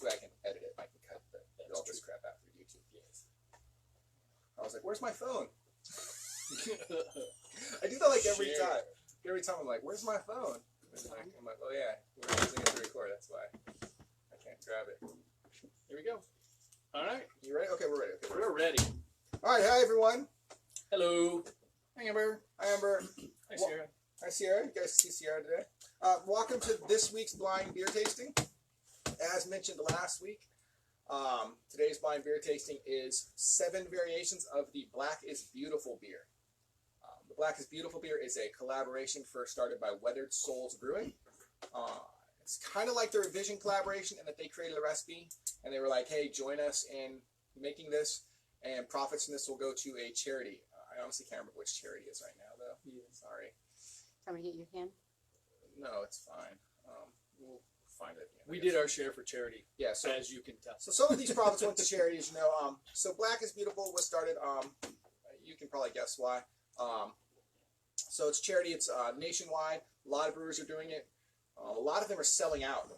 This way I can edit it. I can cut all this crap out through YouTube. Yes. I was like, where's my phone? I do that like every time. Every time I'm like, where's my phone? And I'm like, oh yeah, we're using it to record. That's why I can't grab it. Here we go. All right. You ready? Okay, we're ready. Okay, we're ready. All right. Hi, everyone. Hello. Hi, Amber. Hi, Amber. Hi, Sierra. Hi, Sierra. You guys see Sierra today. Welcome to this week's blind beer tasting. As mentioned last week, today's blind beer tasting is 7 variations of the Black is Beautiful beer. The Black is Beautiful beer is a collaboration first started by Weathered Souls Brewing. It's kind of like the Revision collaboration in that they created a recipe and they were like, hey, join us in making this, and profits from this will go to a charity. I honestly can't remember which charity it is right now, though. Yeah. Sorry. Can we get your hand? No, it's fine. We'll find it. We did our share for charity. Yeah, so as you can tell. So some of these profits went to charities, you know. So Black is Beautiful was started. You can probably guess why. So it's charity. It's nationwide. A lot of brewers are doing it. A lot of them are selling out.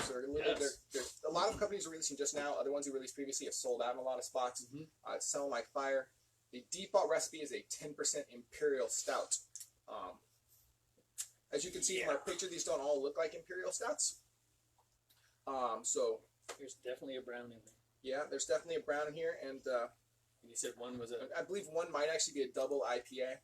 So there's a lot of companies are releasing just now. Other ones who released previously have sold out in a lot of spots. Mm-hmm. It's selling like fire. The default recipe is a 10% Imperial Stout. As you can see from our picture, these don't all look like Imperial Stouts. So there's definitely a brown in there. Yeah, there's definitely a brown in here, and you said one was I believe one might actually be a double IPA.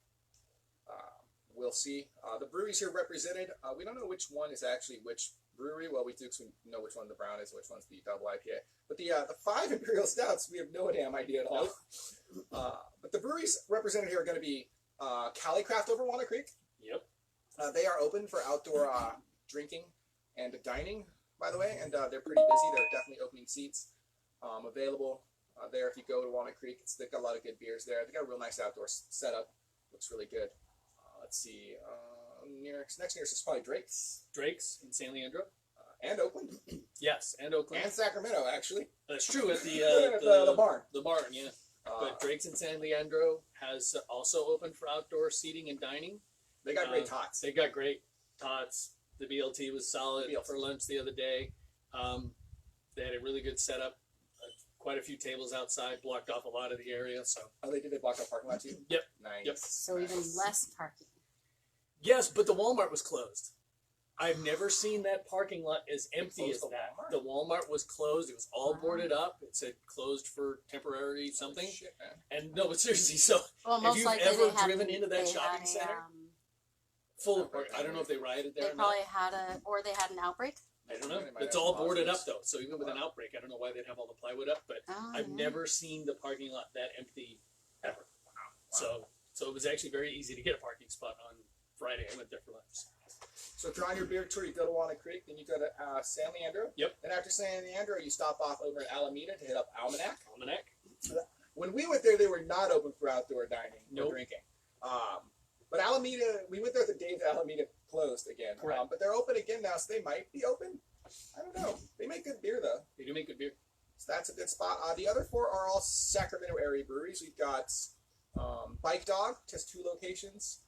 We'll see. The breweries here represented. We don't know which one is actually which brewery. Well, we do know which one the brown is, which one's the double IPA. But the 5 Imperial Stouts, we have no damn idea at all. But the breweries represented here are going to be Cali Craft over Walnut Creek. Yep. They are open for outdoor drinking and dining, by the way, and they're pretty busy. They're definitely opening seats available there if you go to Walnut Creek. They've got a lot of good beers there. They've got a real nice outdoor setup. Looks really good. Let's see. Next nearest is probably Drake's. Drake's in San Leandro. And Oakland. Yes, and Oakland. And Sacramento, actually. That's true, at the barn. The barn, yeah. But Drake's in San Leandro has also opened for outdoor seating and dining. They got great tots. They got great tots. The BLT was solid for lunch the other day. They had a really good setup. Quite a few tables outside, blocked off a lot of the area. So. Oh, they block off parking lot too? Yep. Nice. Yep. So even less parking. Yes, but the Walmart was closed. I've never seen that parking lot as empty as that. The Walmart was closed. It was all boarded up. It said closed for temporary something. Oh, shit, man. And no, but seriously, so well, if you've ever driven into that shopping center, full of parking. I don't know if they rioted there. They probably had an outbreak. I don't know. It's all boarded up though, so even with an outbreak, I don't know why they'd have all the plywood up. But I've never seen the parking lot that empty ever. Wow. So it was actually very easy to get a parking spot on Friday. I went there for lunch. So if you're on your beer tour, you go to Walnut Creek, then you go to San Leandro. Yep. Then after San Leandro, you stop off over at Alameda to hit up Almanac. Almanac. When we went there, they were not open for outdoor dining or drinking. But Alameda, we went there the day that Alameda closed again. Correct. But they're open again now, so they might be open. I don't know. They make good beer, though. They do make good beer. So that's a good spot. The other 4 are all Sacramento area breweries. We've got Bike Dog, just 2 locations.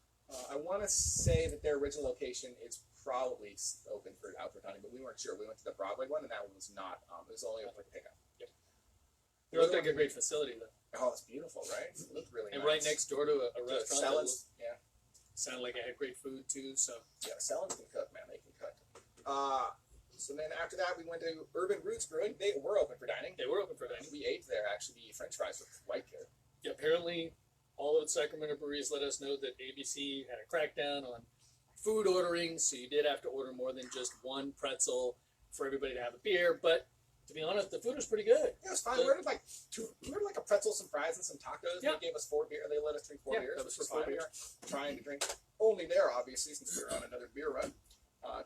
I want to say that their original location is probably open for outdoor dining, but we weren't sure. We went to the Broadway one, and that one was not. It was only open for pickup. Yep. They look like a great facility, though. Oh, it's beautiful, right? It looked really nice. And right next door to a restaurant. Sellens, yeah. Sounded like it had great food, too, so. Yeah, Sellens can cook, man. They can cook. So then after that, we went to Urban Roots Brewing. They were open for dining. They were open for dining. We ate there, actually. The French fries were quite good. Yeah, apparently, all of the Sacramento breweries let us know that ABC had a crackdown on food ordering, so you did have to order more than just one pretzel for everybody to have a beer. But to be honest, the food was pretty good. Yeah, it was fine. We ordered like a pretzel, some fries, and some tacos. Yeah. They gave us 4 beer. They let us drink 4 beers. That was which for 4 fine. beers. We were trying to drink only there, obviously, since we were on another beer run.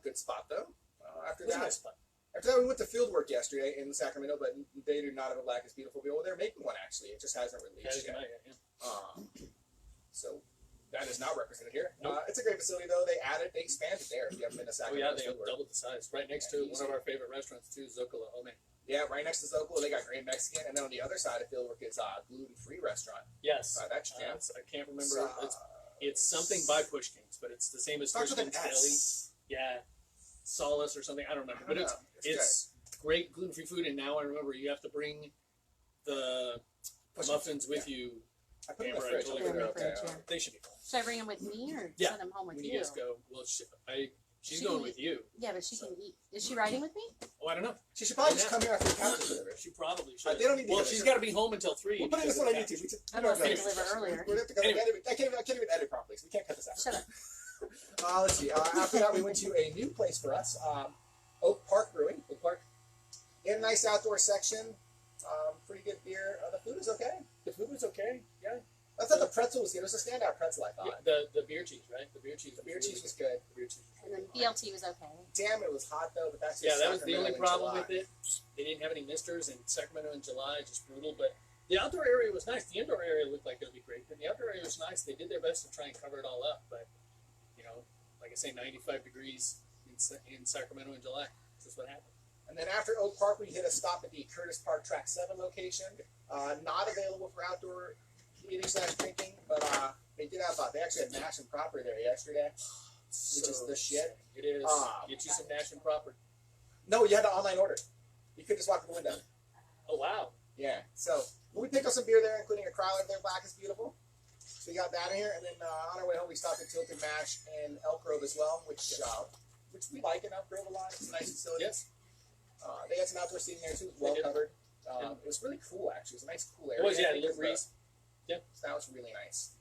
Good spot though. After that, we went to Fieldwork yesterday in Sacramento, but they do not have a Black is Beautiful beer. Well, they're making one actually. It just hasn't released yet. So that is not represented here. Nope. It's a great facility though. They expanded there. If you haven't been to Sacramento, they have doubled the size. Right next to one of our favorite restaurants too, Zocalo Home. Yeah, right next to Zocalo, they got great Mexican, and then on the other side of Fieldwork is gluten-free restaurant. Yes, that's jams. I can't remember. It's something by Pushkins, but it's the same as Pushkins Deli. Yeah, Solace or something. I don't remember, but it's great gluten-free food, and now I remember you have to bring the muffins with you. I put them in the Amber, I fridge. totally Hopefully they're forgot. okay. Yeah. They should be cold. Should I bring them with me or Yeah. send them home with When you? you guys go, well, she's She going can with you. Yeah, but she can eat. Is she riding with me? Oh, I don't know. She should probably just come here after the couch to deliver. She probably should. They don't need to well, get she's it. got to be home until 3. We're putting this one on YouTube. I don't know if they deliver earlier. We're have to go Anyway. I can't even edit properly, so we can't cut this out. Shut up. Let's see. After that, we went to a new place for us, Oak Park Brewing. Oak Park. They had a nice outdoor section. Pretty good beer. The food was okay. The food was okay. Yeah. I thought the pretzel was good. It was a standout pretzel, I thought. The beer cheese, right? The beer cheese. The beer cheese was good. The beer cheese. And then BLT was okay. Damn, it was hot though. But that's Yeah, just that was the only Sacramento in problem July. with it. They didn't have any misters in Sacramento in July, just brutal. But the outdoor area was nice. The indoor area looked like it would be great. But the outdoor area was nice. They did their best to try and cover it all up. But, like I say, 95 degrees in Sacramento in July. That's what happened. And then after Oak Park, we hit a stop at the Curtis Park Track 7 location. Not available for outdoor eating/drinking, but they did have. They actually had Nash and Proper there yesterday, which is the shit. It is. Get you some Nash and Proper. No, you had to online order. You could just walk through the window. Oh, wow. Yeah. So we picked up some beer there, including a Crowler. Their black is beautiful. So we got that in here, and then on our way home, we stopped at Tilted Mash in Elk Grove as well, which we like in Elk Grove a lot. It's a nice facility. Yes. They had some outdoor seating there too, well covered. It was really cool, actually. It was a nice, cool area. It was, yeah. The breeze. Yeah. So that was really nice.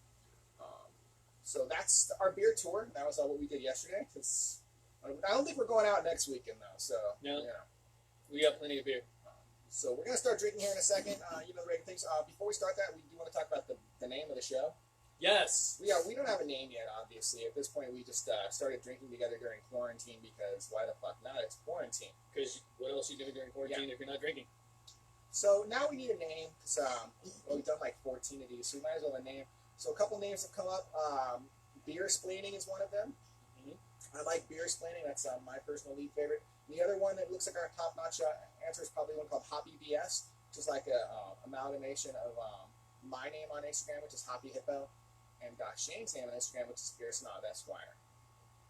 So that's our beer tour. That was what we did yesterday. I don't think we're going out next weekend though. So No. you know. We got plenty of beer. So we're gonna start drinking here in a second. The regular things. Before we start that, we do want to talk about the name of the show. Yes. We don't have a name yet, obviously. At this point, we just started drinking together during quarantine because why the fuck not? It's quarantine. Because what else are you doing during quarantine if you're not drinking? So now we need a name because we've done like 14 of these, so we might as well have a name. So a couple names have come up. Beer Splaining is one of them. Mhm. I like Beer Splaining. That's my personal lead favorite. The other one that looks like our top-notch answer is probably one called Hoppy BS, which is like a amalgamation of my name on Instagram, which is Hoppy Hippo, and Shane's name on Instagram, which is Beer Snob Esquire.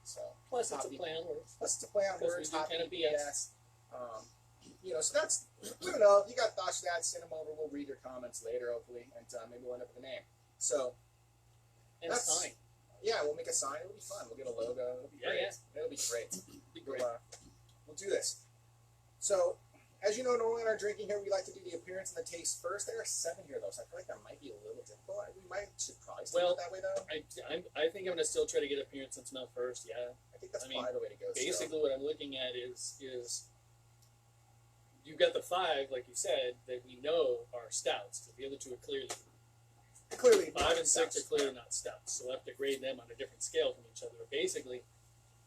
So Plus, it's a Hoppy- play on words. Plus, it's a play on Because we words. do Hoppy kind of BS. So that's, I don't know, if you got thoughts of that, send them over. We'll read your comments later, hopefully, and maybe we'll end up with a name. So, And That's- sign. yeah, we'll make a sign. It'll be fun. We'll get a logo. It'll be Yeah, great. yeah. It'll be great. Be great. We'll do this. So, as you know, normally in our drinking here, we like to do the appearance and the taste first. There are 7 here, though, so I feel like that might be a little difficult. We should probably stick with that way, though. I think I'm going to still try to get appearance and smell first, yeah. I think that's I mean, probably the way to go. Basically, what I'm looking at is you've got the 5, like you said, that we know are stouts. The other 2 are clearly Clearly, 5 and 6 are clearly not stouts, so we'll have to grade them on a different scale from each other. But basically,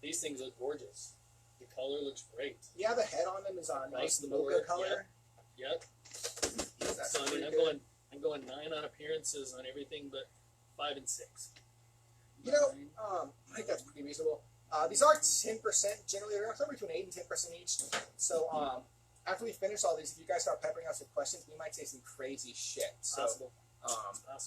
these things look gorgeous. The color looks great. Yeah, the head on them is on Nice nice mocha mocha, color. Yep. That's So I mean, pretty I'm good. going 9 on appearances on everything but 5 and 6. You know, I think that's pretty reasonable. These are 10% generally. They're somewhere between 8 and 10% each. So after we finish all these, if you guys start peppering us with questions, we might say some crazy shit. So Possible.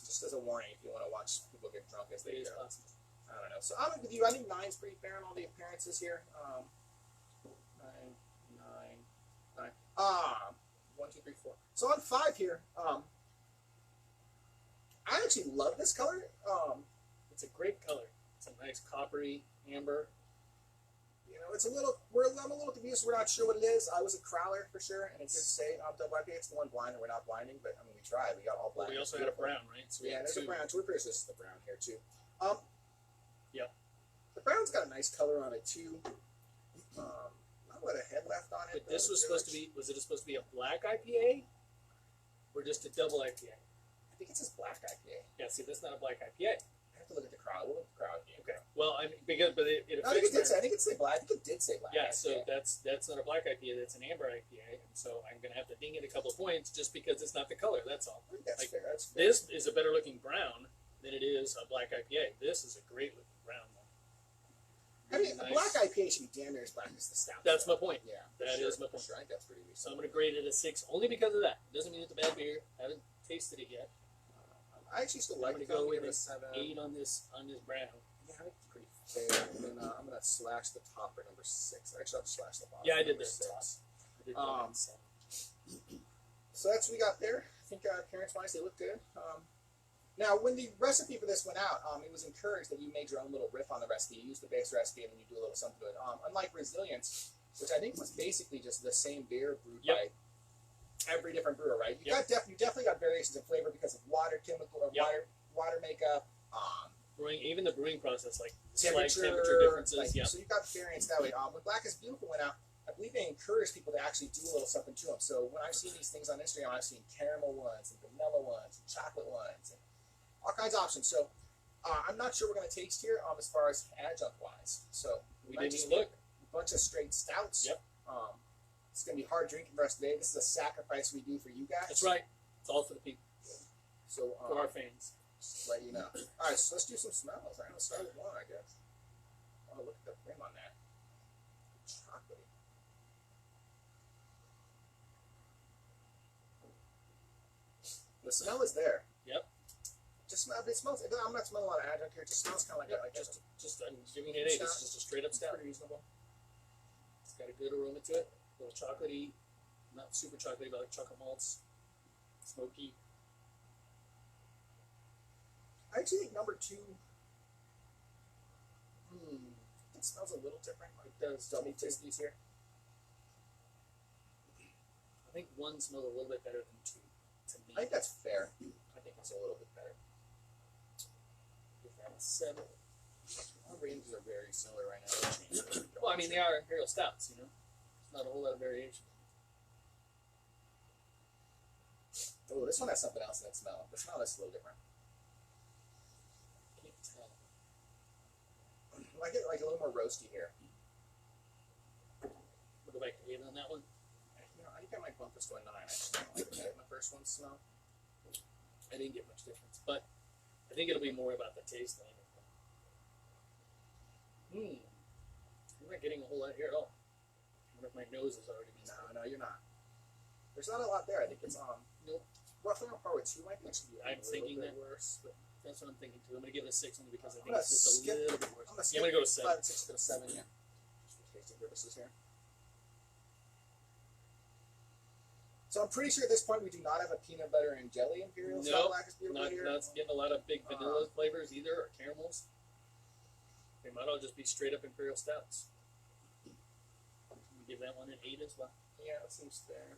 just as a warning, if you want to watch people get drunk as It they is go. possible. I don't know. So I'm with you. I think 9's pretty fair on all the appearances here. 9. 1, 2, 3, 4. So on 5 here, I actually love this color. It's a great color. It's a nice coppery amber. It's a little. I'm a little confused. We're not sure what it is. I was a Crowler for sure, and it did say double IPA. It's the one blind, and we're not blinding. But I mean, we tried. We got all black. We also had a brown, right? So we Yeah, had there's a 2. brown. So we're pretty sure this is the brown here too. Yep. The brown's got a nice color on it too. Not a lot of head left on it. But this was supposed to be. Was it supposed to be a black IPA, or just a double IPA? I think it says black IPA. Yeah. See, that's not a black IPA. I have to look at the Crowler. We'll look at the Crowler again. Okay. Well, I mean, but it No, I think it did affects. say. I think it said black. I think it did say black. Yeah, so IPA. that's not a black IPA, that's an amber IPA, and so I'm gonna have to ding it a couple of points just because it's not the color. That's all. I think that's like, fair. That's fair. This is a better looking brown than it is a black IPA. This is a great looking brown one. I mean, Nice. a black IPA should be damn near as black as the stout. That's my point. Yeah, That sure, is my point. Sure, I think that's pretty So reasonable. I'm gonna grade it a 6 only because of that. Doesn't mean it's a bad beer. Haven't tasted it yet. I actually still I'm like gonna it. go I'm with gonna give it a a 7. 8 on this brown. Yeah, I think it's pretty fair. And then I'm gonna slash the top for number 6. Actually, I'll slash the bottom. Yeah, I for did number that. 6. I did go in 7. So that's what we got there. I think appearance-wise, they look good. Now, when the recipe for this went out, it was encouraged that you made your own little riff on the recipe. You use the base recipe and then you do a little something to it. Unlike Resilience, which I think was basically just the same beer brewed by every different brewer, right? You definitely got variations in flavor because of water chemical or water makeup. Even the brewing process, like temperature differences. So you got variants that way. When Black is Beautiful went out, I believe they encouraged people to actually do a little something to them. So when I've seen these things on Instagram, I've seen caramel ones and vanilla ones and chocolate ones and all kinds of options. So I'm not sure we're going to taste here as far as adjunct wise. So we didn't even look. A bunch of straight stouts. Yep. It's going to be hard drinking for us today. This is a sacrifice we do for you guys. That's right. It's all for the people. So for our fans. Just to let you know. All right, so let's do some smells. I'm going to start with one, I guess. Oh, look at the rim on that. Chocolatey. The smell is there. Yep. It smells. I'm not smelling a lot of adjunct here. It just smells kind of like I'm giving it an 8. It's just a straight up stout. Pretty reasonable. It's got a good aroma to it. A little chocolatey, not super chocolatey, but like chocolate malts, smoky. I actually think number 2. It smells a little different. It does. Double tasties here. I think 1 smells a little bit better than 2 to me. I think that's fair. I think it's a little bit better. Give that a 7. Our ranges are very similar right now. Well, I mean, they are imperial stouts, you know. There's not a whole lot of variation. Oh, this one has something else in that smell. The smell is a little different. Can't tell. I get like a little more roasty here. We'll go back to 8 on that one. You know, I think I might bump this to a 9. Actually, I don't like that. My first one smell. I didn't get much difference, but I think it'll be more about the taste than anything. I'm not getting a whole lot here at all. I wonder if my nose is already been. No, you're not. There's not a lot there. I think it's Nope. roughly on par with 2. I think it should be I'm thinking that worse. But that's what I'm thinking too. I'm gonna give it a 6 only because I think I'm gonna it's just a little bit worse. I'm I'm gonna go to 7. 5 and 6 to 7. Yeah. Just for tasting purposes here. So I'm pretty sure at this point we do not have a peanut butter and jelly imperial style Black is Beautiful here. Not getting a lot of big vanilla flavors either, or caramels. They might all just be straight up imperial stouts. Give that one an 8 as well. Yeah, that seems fair.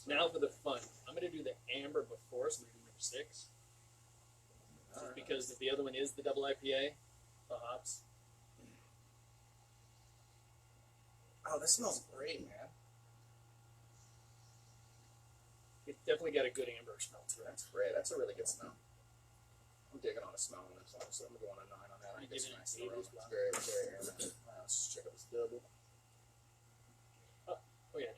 Now for the fun. I'm going to do the amber before, so I'm going to do number 6. Just because the other one is the double IPA, the hops. Oh, this smells great, man. It's definitely got a good amber smell to it. That's great. That's a really good smell. I'm digging on the smell on this one, so I'm going to go on a 9 on that. I think it's nice. It's very, very aromatic. Let's check out this double. Oh, yeah.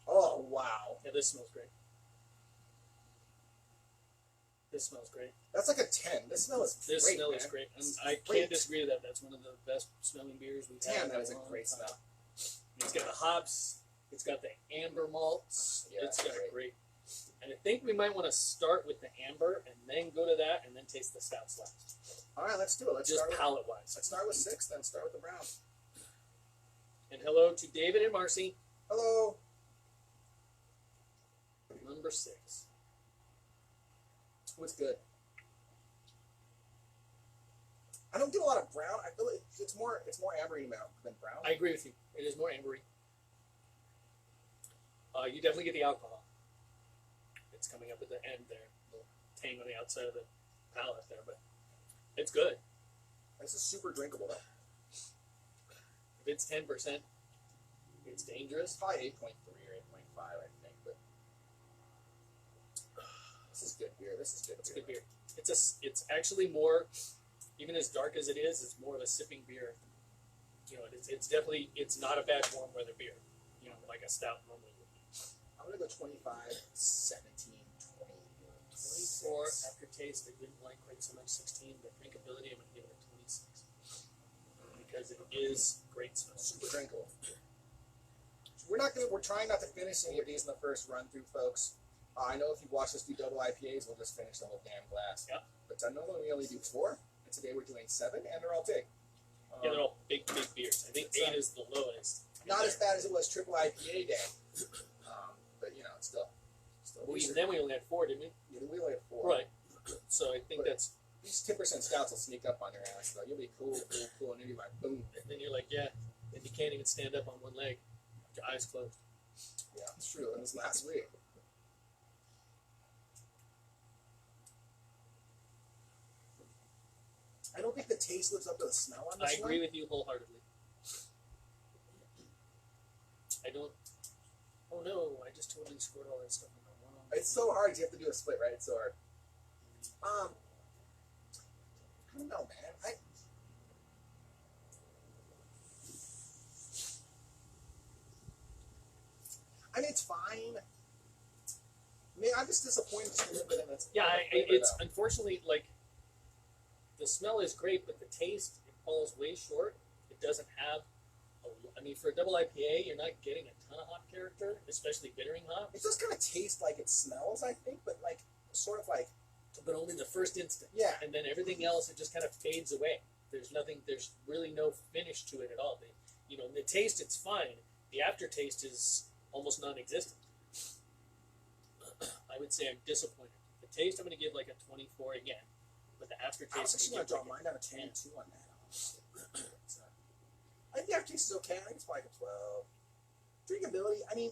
Oh, wow. Yeah, this smells great. This smells great. That's like a 10. This smell is great. This smell is man. great. I can't disagree with that. That's one of the best smelling beers we've had. Damn, that is a great smell. It's got the hops. It's got the amber malts. Yeah, it's got a great. And I think we might want to start with the amber and then go to that and then taste the stouts last. All right, let's do it. Let's just start palate wise. Let's start with 6, then start with the brown. And hello to David and Marcy. Hello. Number 6. What's good? I don't get a lot of brown. I feel like it's more ambery than brown. I agree with you. It is more ambery. You definitely get the alcohol. It's coming up at the end there, a little tang on the outside of the palate there, but it's good. This is super drinkable though. If it's 10%, it's dangerous. Probably 8.3 or 8.5, I think. But this is good beer. This is good. It's good beer. It's actually more, even as dark as it is, it's more of a sipping beer. You know, it's definitely, it's not a bad warm weather beer. You know, like a stout normally would be. I'm gonna go 25, 17, 20. 24 aftertaste. I didn't like quite so much 16, but drinkability, I'm gonna give it a 26 because it is great smell. Super drinkable. We're trying not to finish any of these in the first run through, folks. I know if you watch us do double IPAs, we'll just finish the whole damn glass. Yep. But normally we only do 4, and today we're doing 7, and they're all big. Yeah, they're all big beers. I think 8 is the lowest. Not as bad as it was triple IPA day, but you know, it's still. Well, even then we only had 4, didn't we? Yeah, we only have 4. Right. So I think that's. These 10% stouts will sneak up on your ass, though. You'll be cool, and then you're like, boom. And then you're like, yeah. Then you can't even stand up on one leg. Your eyes closed. Yeah, it's true. It was last week. I don't think the taste lives up to the smell on this I one. agree with you wholeheartedly. I don't. Oh no! I just totally scored all that stuff on the wrong. It's so hard. You have to do a split, right? It's so hard. I don't know, man. I mean, it's fine. I mean, I'm just disappointed just a little bit in its. Yeah, flavor, it's though. unfortunately like the smell is great, but the taste it falls way short. It doesn't have. I mean, for a double IPA, you're not getting a ton of hop character, especially bittering hop. It does kind of taste like it smells, I think, but like sort of like. But only the first instant. Yeah. And then everything else, it just kind of fades away. There's nothing. There's really no finish to it at all. The taste, it's fine. The aftertaste is almost non-existent. I would say I'm disappointed. The taste, I'm going to give like a 24 again, but the I was aftertaste, actually going to drop mine down to 10 too on that. Honestly. I think the aftertaste is okay. I think it's like a 12. Drinkability, I mean,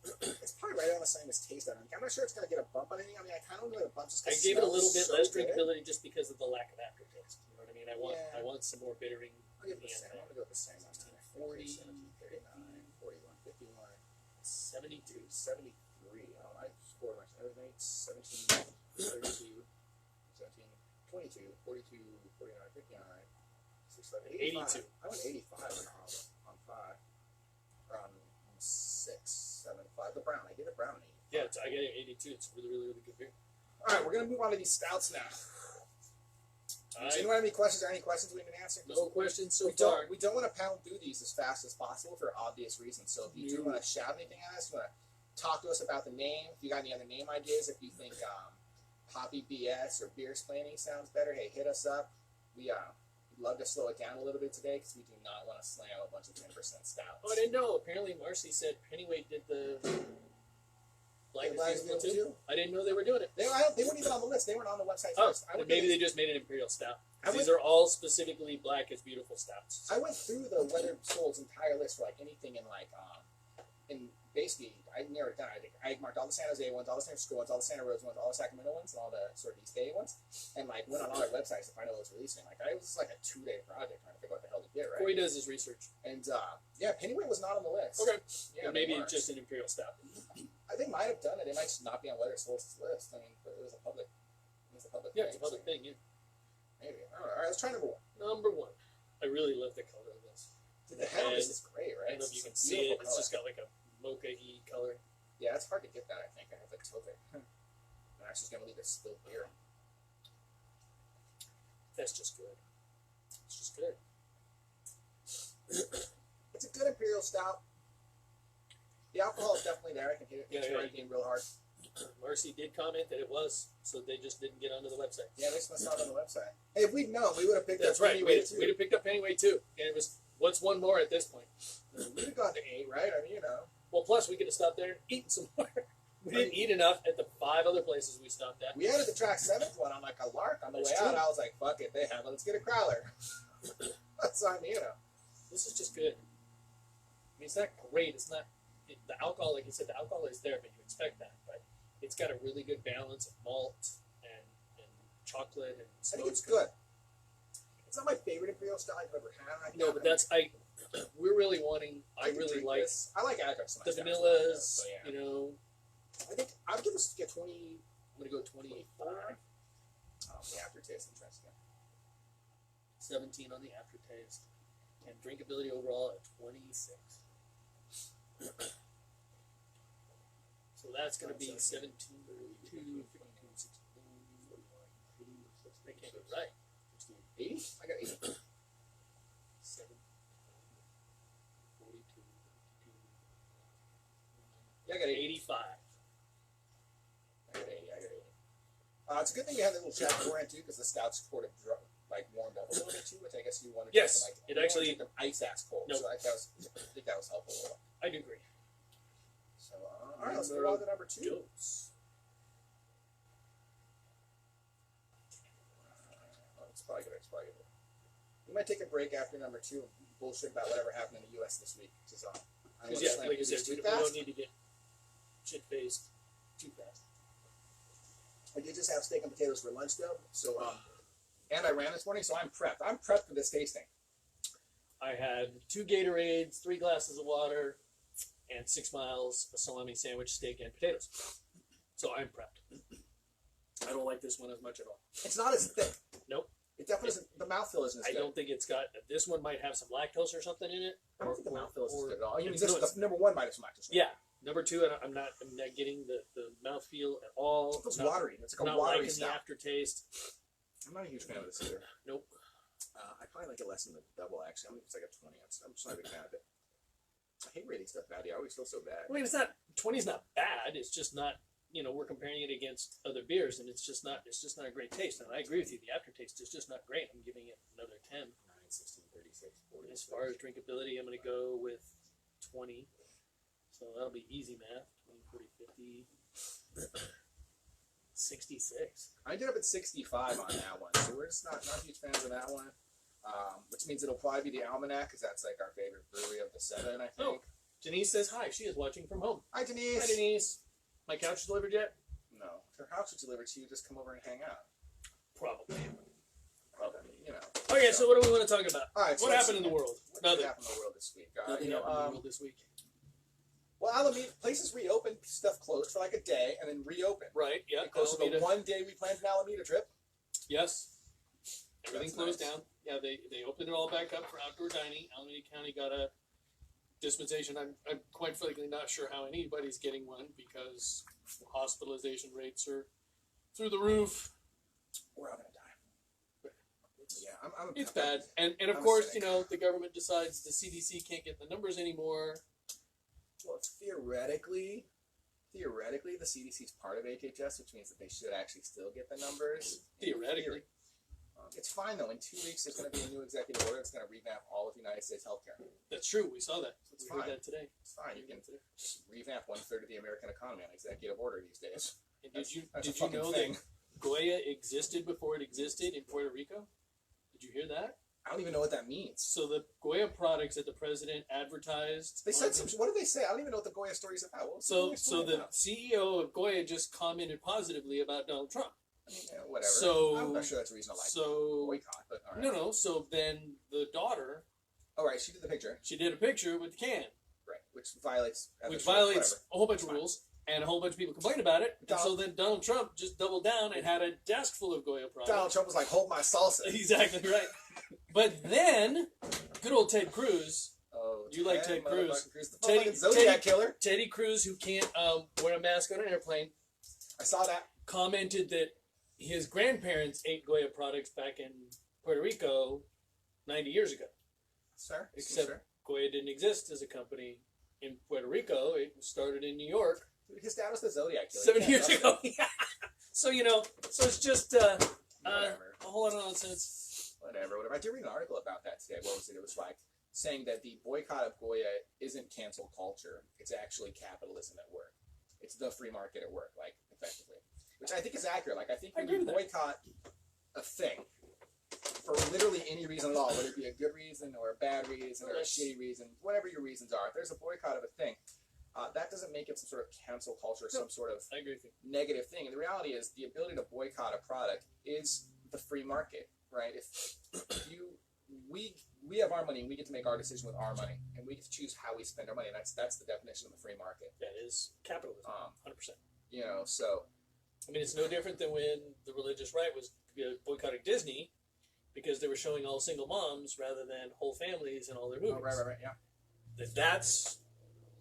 it's probably right on the same as taste. I'm not sure it's going to get a bump on anything. I mean, I kind of want to get a bump just I because gave it a little bit so less good. drinkability just because of the lack of aftertaste. You know what I mean? I Yeah. want some more bittering. I'll give it the same. I'm going to go with the same. 40, 39, 41, 51, 72. 73. Oh, I scored much. Everything 17, 32, 17, 22, 42, 49, 59, 67, 82. I went 85 on 5. Or on 6, 7, 5. The brown. I gave it brown an 85. Yeah, I get it 82. It's really, really, really good beer. All right, we're going to move on to these stouts now. Does anyone have any questions or any questions we didn't answer? No questions so We far. don't want to pound through these as fast as possible for obvious reasons. So if you do want to shout anything at us, you want to talk to us about the name, if you got any other name ideas, if you think Poppy BS or Beer Splaining sounds better, hey, hit us up. We'd love to slow it down a little bit today because we do not want to slam a bunch of 10% stouts. Oh, I didn't know. Apparently, Marcy said Pennyweight did the Black Black is is Beautiful too. I didn't know they were doing it. They weren't even on the list. They weren't on the website Oh, first. maybe they just made an Imperial Stout. I These are all specifically Black is Beautiful stouts. I went through the Weathered Soul's entire list for like anything in like in basically I narrowed it down. I marked all the San Jose ones, all the San Francisco ones, all the Santa Rosa ones, all the Sacramento ones, and all the sort of East Bay ones, and like went on all their websites to find out what was releasing. Like it was like a 2-day project trying to figure out what the hell to get right. Corey does his research. And yeah, Pennyweight was not on the list. Okay. Yeah, Or maybe they it's just an Imperial Stout. I think might have done it. It might just not be on Weathered Soul's list. I mean, but it was a public. Yeah, it's a public thing. Yeah. Maybe. All right, let's try number 1. Number 1. I really love the color of this. The head of this is great, I right? don't know if you It's can a see it. beautiful It's color. just got like a mocha-y color. Yeah, it's hard to get that, I think. I have to tilt it. I'm actually going to leave it spilled beer. That's just good. It's just good. It's a good Imperial Stout. The alcohol is definitely there. I can hit it. Yeah, It's drinking real hard. Marcy did comment that it was, so they just didn't get onto the website. Yeah, this must not on the website. Hey, if we'd known, we would have picked That's up right. Pennyweight We'd too. have picked up Pennyweight too. And it was, what's one more at this point? We'd have gone to 8, right? I mean, you know. Well, plus we could have stopped there and eaten some more. We didn't eat enough at the 5 other places we stopped at. We added the track 7th one on like a lark on the That's way true. out. I was like, fuck it, they have it. Let's get a crowler. That's on you know. This is just good. I mean, it's not great. It's not the alcohol, like you said, the alcohol is there, but you expect that. But it's got a really good balance of malt and chocolate and I think smoke. it's good. It's not my favorite Imperial Stout I've ever had. No, but that's we're really wanting. I can really drink like this. I like address. the vanillas. So, yeah. You know, I think I'd give this get 20. I'm gonna go 25, The aftertaste interesting. 17 on the aftertaste, and drinkability overall at 26. So that's gonna be 17, 32, 52, 61, 41, 42. I can't get it right. 80? I got 80. 7, 42, 52. Yeah, I got 80. 85. I got 80. It's a good thing you had the little chat beforehand too, because the stouts sort of warmed up a little bit too, which I guess guess you wanted Yes, to it actually- drink them ice ass cold. Nope. So I think that was helpful. I do agree. So all right, let's move on to number 2. Jokes. It's probably good. It's probably good. We might take a break after number 2 and bullshit about whatever happened in the U.S. this week. I don't want to Yeah, slam like you said, movies we too don't fast. need to get shit-faced too fast. I did just have steak and potatoes for lunch though, so and I ran this morning, so I'm prepped. I'm prepped for this tasting. I had 2 Gatorades, 3 glasses of water, and 6 miles, a salami sandwich, steak, and potatoes. So I'm prepped. I don't like this one as much at all. It's not as thick. Nope. It definitely isn't. The mouthfeel isn't as I good. don't think it's got. This one might have some lactose or something in it. I don't think the mouthfeel is as good at all. You mean it's- this, no, it's- the number 1 might have some lactose. Yeah. Number 2, I'm not getting the mouthfeel at all. It's Not- watery. It's like a not watery liking the stuff. aftertaste. I'm not a huge fan of this either. Nope. I probably like it less than the double, actually. I think it's like a 20. I'm just not a big fan of it. I hate rating stuff bad. I always feel so bad. I mean, it's not 20 is not bad. It's just not. We're comparing it against other beers, and it's just not a great taste. And I agree with you. The aftertaste is just not great. I'm giving it another 10. 9, 16, 36, 40. As far as drinkability, I'm going to go with 20. So that'll be easy math. 20, 40, 50, 66. I ended up at 65 on that one, so we're just not huge fans of that one. Which means it'll probably be the Almanac, because that's like our favorite brewery of the 7, I think. Oh. Denise says hi. She is watching from home. Hi, Denise. Hi, Denise. My couch delivered yet? No, if her house was delivered to you, just come over and hang out. Probably. Okay, So what do we want to talk about? All right, so What let's happened in see. the world? What Nothing. happened in the world this week? Nothing happened in the world this week. Well, Alameda places reopened, stuff closed for like a day, and then reopened. Right. Yeah. It goes to the Alameda. one day we planned an Alameda trip. Yes. Everything That's closed nice. down. Yeah, they opened it all back up for outdoor dining. Alameda County got a dispensation. I'm quite frankly not sure how anybody's getting one because hospitalization rates are through the roof. We're all gonna die. Yeah, I'm It's bad. And of I'm a course, cynic. the government decides the CDC can't get the numbers anymore. Well, theoretically, the CDC is part of HHS, which means that they should actually still get the numbers. Theoretically. It's fine though. In 2 weeks, there's going to be a new executive order. It's going to revamp all of United States healthcare. That's true. We saw that. It's We heard fine. that today. It's fine. You can just revamp 1/3 of the American economy on executive order these days. And That's did a you fucking know thing. that Goya existed before it existed in Puerto Rico? Did you hear that? I don't even know what that means. So the Goya products that the president advertised. They on- said some. What did they say? I don't even know what the Goya story is about. What was the So Goya story the about? CEO of Goya just commented positively about Donald Trump. I mean, whatever. So- I'm not sure that's a reason to like So boycott, but all right. no. So then the daughter, All right, she did the picture, she did a picture with the can, right? Which violates. which ethics, violates whatever. a whole bunch of Fine. rules, and a whole bunch of people complained about it. And so Donald- then Donald Trump just doubled down and had a desk full of Goya products. Donald Trump was like, "Hold my salsa." Exactly right. But then, good old Ted Cruz, Oh, You like Ted Cruz. motherfucking Cruz. The Teddy- fucking Zodiac Teddy- killer. Teddy Cruz, who can't wear a mask on an airplane, I saw that. commented that his grandparents ate Goya products back in Puerto Rico 90 years ago. Sir, Except sir. Goya didn't exist as a company in Puerto Rico. It started in New York His dad was the Zodiac killer. 7 Yeah, years that's- ago. So, so it's just Whatever. a whole lot of nonsense. Whatever. I did read an article about that today. What was it? It was like saying that the boycott of Goya isn't cancel culture. It's actually capitalism at work. It's the free market at work, like, effectively. Which I think is accurate. Like, I think I when agree you with that. boycott a thing for literally any reason at all, whether it be a good reason or a bad reason or a shitty reason, whatever your reasons are, if there's a boycott of a thing, that doesn't make it some sort of cancel culture, some sort of I agree with you. negative thing. And the reality is the ability to boycott a product is the free market, right? If we have our money and we get to make our decision with our money and we get to choose how we spend our money. And that's the definition of the free market. That is capitalism, 100%. So I mean, it's no different than when the religious right was boycotting Disney because they were showing all single moms rather than whole families in all their movies. right, yeah. If that's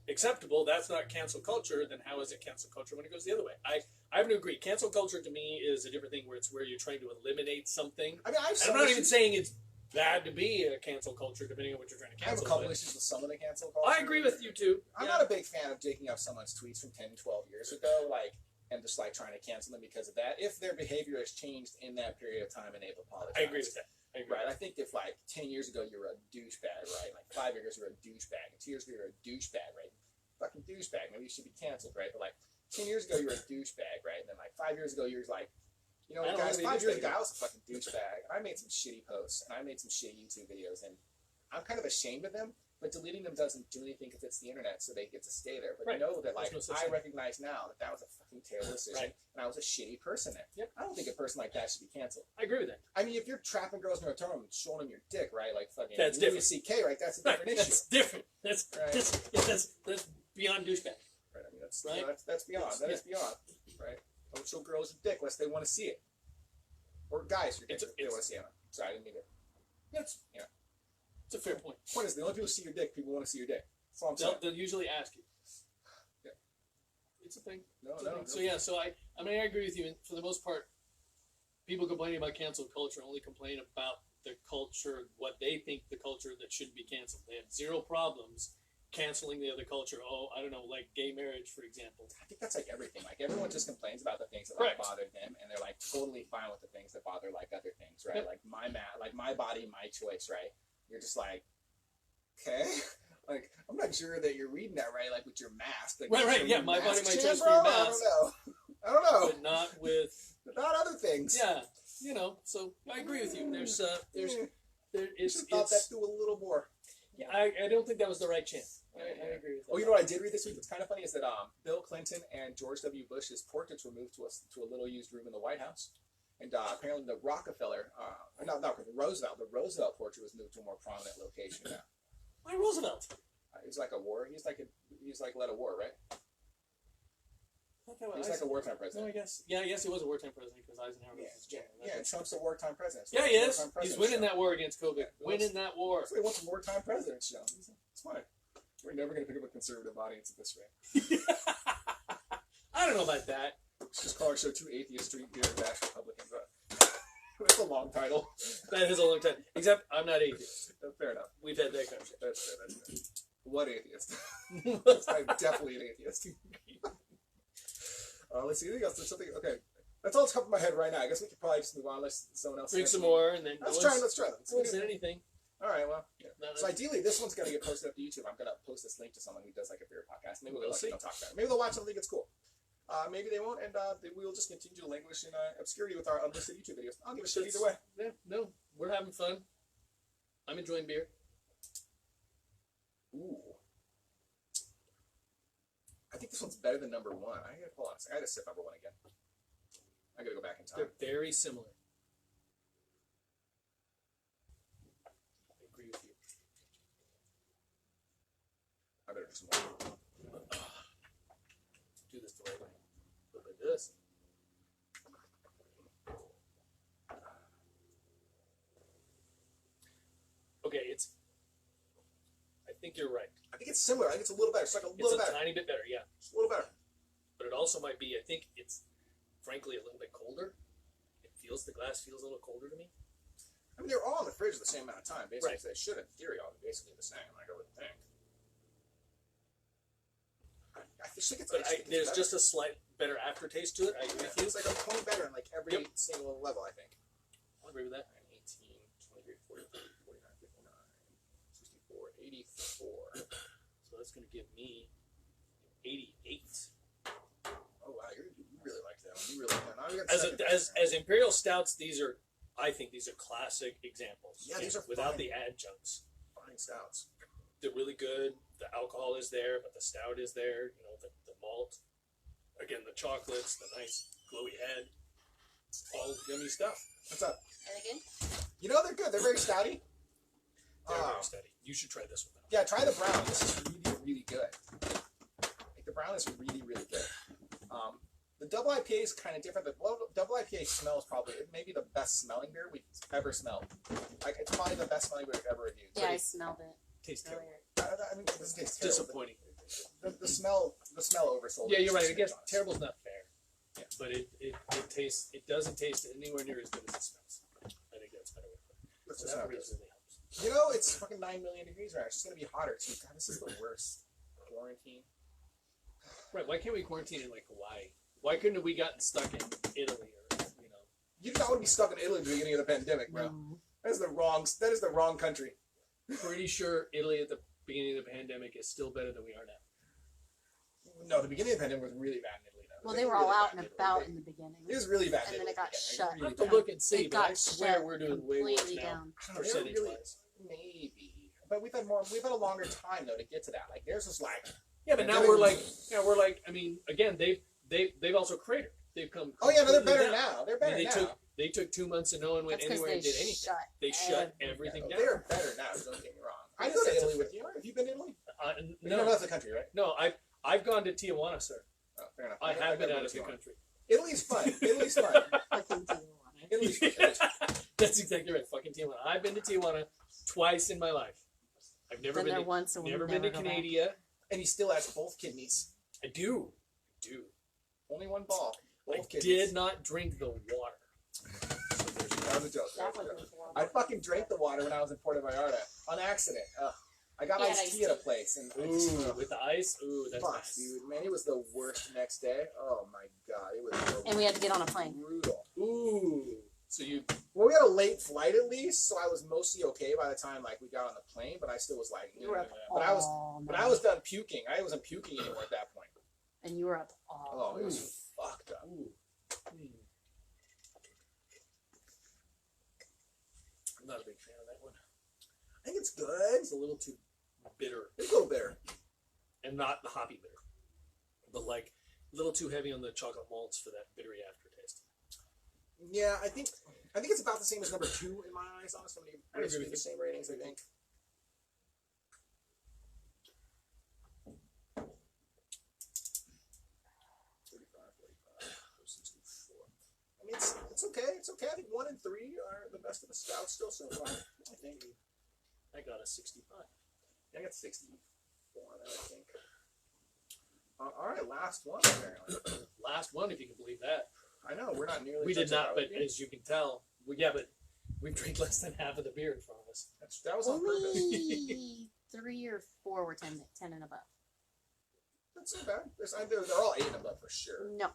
acceptable, that's not cancel culture, then how is it cancel culture when it goes the other way? I have to agree. Cancel culture to me is a different thing where it's where you're trying to eliminate something. I mean, And I'm not even saying it's bad to be a cancel culture depending on what you're trying to I have a cancel. couple but issues with some of the cancel culture. I agree with you too. I'm Yeah. not a big fan of digging up someone's tweets from 10, 12 years ago, and just trying to cancel them because of that. If their behavior has changed in that period of time and they've apologized. I agree with that. I agree. Right, I think if like 10 years ago you were a douchebag, right? Like 5 years ago you were a douchebag, and 2 years ago you were a douchebag, right? Fucking douchebag, maybe you should be canceled, right? But like 10 years ago you were a douchebag, right? And then like 5 years ago you were like, you know, I don't guys, wanna be a 5 years ago douchebag. I was a fucking douchebag. And I made some shitty posts, and I made some shitty YouTube videos, and I'm kind of ashamed of them. But deleting them doesn't do anything because it's the internet, so they get to stay there. But Right. know that, like, There's no such I thing. recognize now that that was a fucking terrible decision, Right. and I was a shitty person there. Yep. I don't think a person like that should be canceled. I agree with that. I mean, if you're trapping girls in a hotel room and showing them your dick, right, like fucking That's Louis different. C.K., right, that's a Right. different issue. That's different. That's Right. that's beyond douchebag. Right, I mean, that's, Right. you know, that's beyond. That is beyond, right? Don't show girls your dick unless they want to see it. Or guys your dick It's a- if they want to see it. Sorry, I didn't mean to. That's Yeah. It's a fair point. Point is, the only people who see your dick, people want to see your dick. That's all I'm saying. They'll usually ask you. Yeah. It's a thing. No, It's a no. thing. So yeah, so I mean I agree with you. And for the most part, people complaining about cancel culture only complain about the culture, what they think the culture that should be canceled. They have zero problems canceling the other culture. Oh, I don't know, like gay marriage, for example. I think that's like everything. Like everyone just complains about the things that Correct. like bother them, and they're like totally fine with the things that bother like other things, right? Yep. Like my body, my choice, right? You're just like, okay, like I'm not sure that you're reading that right, like with your mask. Like, Right, your yeah, my body, mask my chant, choice for bro? your I mask. don't know. I don't know. But not with But not other things. yeah, you know. So I agree with you. There's there You it's should have thought that it's through a little more. yeah, I don't think that was the right chance. I agree with that. Oh, you know what I did read this week? What's kind of funny is that Bill Clinton and George W. Bush's portraits were moved to a little used room in the White House, and apparently the Rockefeller, the Roosevelt portrait was moved to a more prominent location now. Why Roosevelt? He's like a war. He's like led a war, right? He's like a wartime No, president. I guess he was a wartime president because Eisenhower was his general. Yeah, Trump's a wartime president. Yeah, he is. Wartime He's president winning show. that war against COVID. Yeah, Winning that war. So he wants a wartime president show. It's fine. We're never going to pick up a conservative audience at this rate. I don't know about that. Let's just call our show Two Atheists Drink Beer and Bash Republicans. That's a long title. That is a long time. Except I'm not atheist. Fair enough. We've had that conversation. That's fair. What atheist? I'm definitely an atheist. Let's see. Anything else? There's something. Okay. That's all that's coming to my head right now. I guess we could probably just move on unless someone else. Drink has some any- more and then Let's try. Let's no one said anything. All right. Well. Yeah. No, So ideally, this one's gonna get posted up to YouTube. I'm gonna post this link to someone who does like a beer podcast. Maybe We'll see. they'll talk about it. Maybe they'll watch it and think it's cool. Maybe they won't, and we will just continue to languish in obscurity with our unlisted YouTube videos. I'll give a shit either way. Yeah, no, we're having fun. I'm enjoying beer. Ooh. I think this one's better than number one. I gotta sip number one again. I gotta go back in time. They're very similar. I agree with you. I better do some more. Do this the right way. Look at this. Okay, I think you're right. I think it's similar. I think it's a little better. It's like a It's little a better. tiny bit better, yeah. It's a little better. But it also might be, I think it's, frankly, a little bit colder. The glass feels a little colder to me. I mean, they're all in the fridge at the same amount of time. Basically, Right. so they should, in theory, all be basically the same. Like I would think. I just think it's. There's just a slight better aftertaste to it. I agree with you. It's like a point better in like every Yep. single level. I think. I agree with that. 18, 23, 43, 49, 59, 64, 84. So that's going to give me 88. Oh wow, you really like that one. You really like that. Now we got second place. As imperial stouts, I think these are classic examples. Yeah, these are without fine. the adjuncts. Fine stouts. They're really good. The alcohol is there, but the stout is there. You know, the malt. Again, the chocolates, the nice glowy head. All yummy stuff. What's up? Are they good? You know they're good. They're very stouty. They're very steady. You should try this one. Yeah, try the brown. This is really, really good. Like the brown is really, really good. The double IPA is kind of different. The double IPA smells probably maybe the best smelling beer we've ever smelled. Like it's probably the best smelling beer we've ever reviewed. Yeah, I smelled it Tastes terrible. earlier. I mean, it doesn't taste terrible. Disappointing. The smell oversold. Yeah, it, you're right. just I guess to be honest. terrible's not fair. Yeah. But it tastes. It doesn't taste anywhere near as good as it smells. I think that's better way to put it. Let's So just that have this. really helps. You know, it's fucking 9 million degrees right now. It's just gonna be hotter too. God, this is the worst. Quarantine. Right? Why can't we quarantine in like Hawaii? Why couldn't we gotten stuck in Italy or you know? You did not want to be stuck in Italy at the beginning of the pandemic, bro. No. That is the wrong country. Pretty sure Italy at the beginning of the pandemic is still better than we are now. No, the beginning of the pandemic was really bad in Italy. Though. Well, they were all out and about in the beginning. It was really bad. And in then it Italy got at the shut. beginning. I have to look and see, It but I got swear shut we're doing way worse completely now, down. I don't know, they were percentage really, wise. maybe, but we've had a longer time though to get to that. Like theirs was like, Yeah, but now we're like, I mean, again, they've also cratered. They've come. oh yeah, no, they're completely better down. now. They're I mean, better now. They took 2 months and no one went That's because anywhere they and did anything. shut. They shut everything. everything Yeah, down. they're better now. Don't get me wrong. I Yes, go to that's Italy a with you. Have you been to Italy? You No, never left the country, right? no, I've gone to Tijuana, sir. Oh, fair enough. I have been never out of the been to country. Italy's fun. Italy's fun. Fucking Tijuana. Italy's fun. That's exactly right. Fucking Tijuana. I've been to Tijuana twice in my life. I've never Been been there to, once and we'll never never been to go back. Canada. And he still has both kidneys. I do. Only one ball. I Both kidneys. did not drink the water. That was a joke. That That was a one joke. was I fucking drank the water when I was in Puerto Vallarta on accident. I got Yeah, iced iced tea at a tea. place, and I Ooh, just, with the ice. Ooh, that's fuck, nice. dude, man, it was the worst next day. Oh my god, it was And we had to get on a plane. brutal. Ooh. So you. Well, we had a late flight at least, so I was mostly okay by the time like we got on the plane. But I still was like, You were up but I was, all but night. I was done puking. I wasn't puking anymore at that point. And you were up all Oh, it was fucked up. Ooh. I'm not a big fan of that one. I think it's good. It's a little too bitter, It's a little bitter. and not the hoppy bitter, but like a little too heavy on the chocolate malts for that bittery aftertaste. Yeah, I think it's about the same as number 2 in my eyes. Honestly, I agree basically with the same ratings. I think. I mean, it's okay. It's okay. I think 1 and 3 are the best of the stouts still so far. I think. I got a 65. I got 64 there, I think. All right, last one apparently. Last one, if you can believe that. I know we're not nearly. We did touching not, that but one. as you can tell, but we've drank less than half of the beer in front of us. That was on purpose. Only 3 or 4 were 10 and above. That's not bad. They're all 8 and above for sure. No,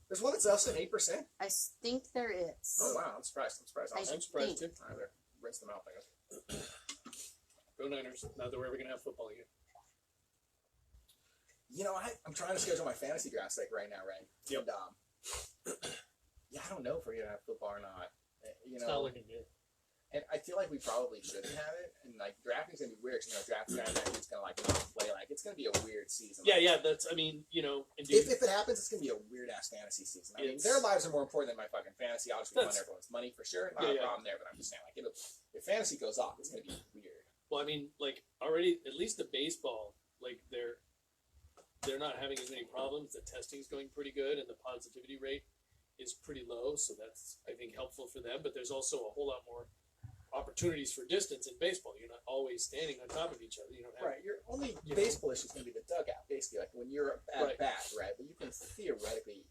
There's one that's less than 8%. I think there is. Oh wow, I'm surprised. I I'm surprised too. I better rinse them out, I guess. Go Niners. Not that we're ever going to have football again. You know, I'm trying to schedule my fantasy drafts like right now, right? Yep. And, yeah, I don't know if we're gonna have football or not. You It's know, not looking good. and I feel like we probably shouldn't have it. And like drafting's gonna be weird. 'Cause, drafting guys that dude's gonna like not play. Like it's gonna be a weird season. Yeah, Like, yeah. That's. I mean, and If it happens, it's gonna be a weird ass fantasy season. I mean, It's- their lives are more important than my fucking fantasy. I'll just be That's- on everyone's money for sure. Not Yeah, a yeah. problem there, but I'm just saying, like, if fantasy goes off, it's gonna be weird. well, I mean, like already, at least the baseball, like they're not having as many problems. The testing's going pretty good, and the positivity rate is pretty low. So that's, I think, helpful for them. But there's also a whole lot more opportunities for distance in baseball. You're not always standing on top of each other. You don't have. Right. Your only You know. baseball issue is going to be the dugout, basically, like when you're at Right. bat, right? But you can theoretically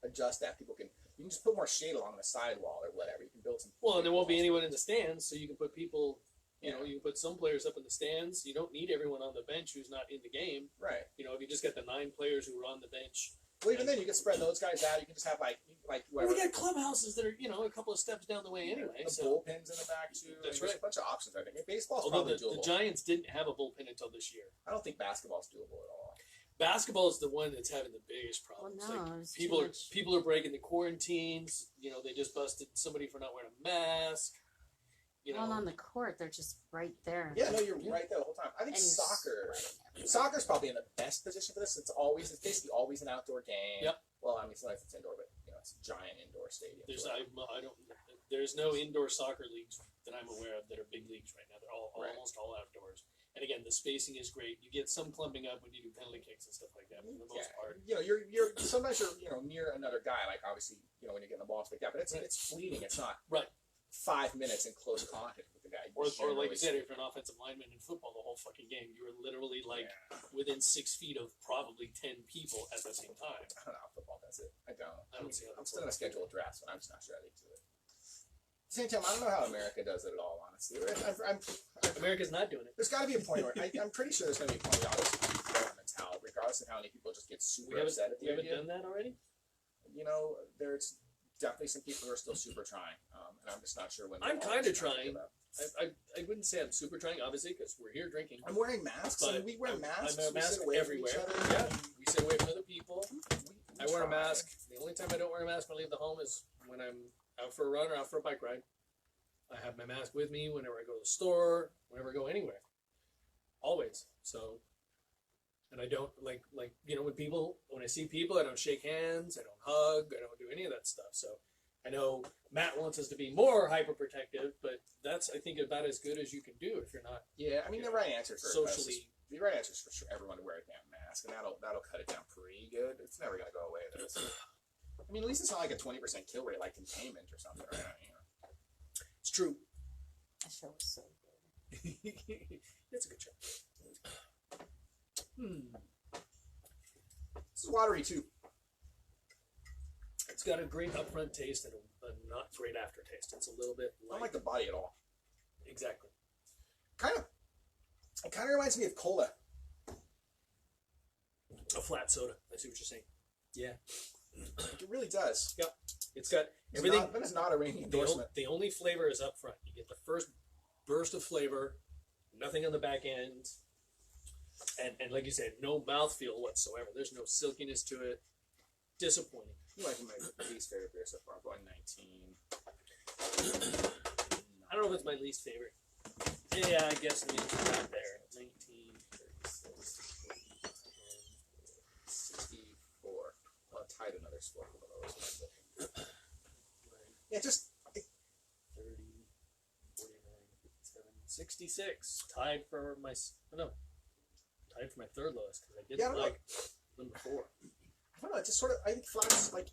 adjust that. You can just put more shade along the sidewall or whatever. You can build some. Well, and there won't be anyone in the stands, so you can put people. You Yeah. know, you can put some players up in the stands. You don't need everyone on the bench who's not in the game. Right. If you just got the 9 players who are on the bench. Well, even then, you can spread those guys out. You can just have like Well, whatever. we got clubhouses that are, a couple of steps down the way anyway. The So, bullpens in the back too. That's There's right. a bunch of options. I think baseball's although probably the doable. Giants didn't have a bullpen until this year. I don't think basketball's doable at all. Basketball is the one that's having the biggest Well, problems. no, Like, it's people too are much. people are breaking the quarantines. They just busted somebody for not wearing a mask. Well, on the court, they're just right there. Yeah, no, you're right there the whole time. I think And you're soccer. sweating everywhere. Soccer's probably in the best position for this. It's basically always an outdoor game. Yep. Well, I mean, sometimes it's indoor, but it's a giant indoor stadium. There's no indoor soccer leagues that I'm aware of that are big leagues right now. They're Right. almost all outdoors. And again, the spacing is great. You get some clumping up when you do penalty kicks and stuff like that. But for the most part, You're sometimes you're near another guy. Like obviously, when you're getting the ball like that, but it's fleeting. It's not Right. 5 minutes in close contact with the guy. or Generally like you said, if you're an offensive lineman in football, the whole fucking game, you are literally within 6 feet of probably 10 people at the same time. I don't know how football does it. I don't. I don't see how I'm that still gonna works. schedule a draft, but I'm just not sure how they do it. At the same time, I don't know how America does it at all. Honestly, America's not doing it. there's got to be a point where I'm pretty sure there's going to be a point where obviously people throw in the towel, regardless of how many people just get super upset at the We haven't idea. done that already. There's definitely some people who are still super trying. And I'm just not sure when. I'm kind of trying. I wouldn't say I'm super trying, obviously, because we're here drinking. I'm wearing masks. But and we wear masks. I wear a mask everywhere. Yeah, we sit away from other people. I wear a mask. The only time I don't wear a mask when I leave the home is when I'm out for a run or out for a bike ride. I have my mask with me whenever I go to the store, whenever I go anywhere. Always. So, and I don't like when I see people, I don't shake hands, I don't hug, I don't do any of that stuff. So I know Matt wants us to be more hyperprotective, but that's, I think, about as good as you can do if you're not. Yeah, I mean, the right answer for socially. The right answer is for sure everyone to wear a damn mask, and that'll cut it down pretty good. It's never gonna go away. I mean, at least it's not like a 20% kill rate like containment or something, right? You know. It's true. That show was so good. It's a good show. This is watery too. It's got a great upfront taste and a not great aftertaste. It's a little bit I don't like the body at all. Exactly. It kind of reminds me of cola. A flat soda. I see what you're saying. Yeah. It really does. Yep. It's got everything. That is not a ringing endorsement. The only flavor is up front. You get the first burst of flavor, nothing on the back end, and like you said, no mouthfeel whatsoever. There's no silkiness to it. Disappointing. You might be my least favorite beer so far. I'm going 19. I don't know if it's my least favorite. Yeah, I guess I mean it's not there. 19, 36, 64. Well, I tied another score below. Yeah, just 30, 49, 57, 66. Tied for my third lowest because I didn't like number 4. I don't know. It just sort of. I think flats like.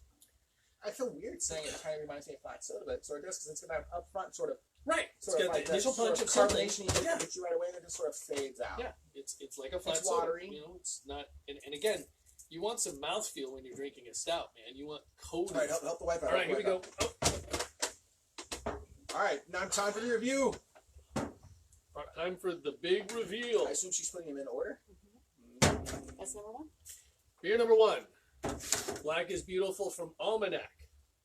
I feel weird saying it. Kind of reminds me of flat soda, but it sort of does because it's got that upfront sort of. Right. Sort it's of got like the initial punch of carbonation. Yeah. Hits you right away, and it just sort of fades out. Yeah. It's like a flat It's soda. watery. You know, it's not. And again, you want some mouthfeel when you're drinking a stout, man. You want coating. All right, help the wife out. All right, here we go. Oh. All right, now time for the review. Time for the big reveal. I assume she's putting them in order. That's number 1. Beer number 1. Black is Beautiful from Almanac.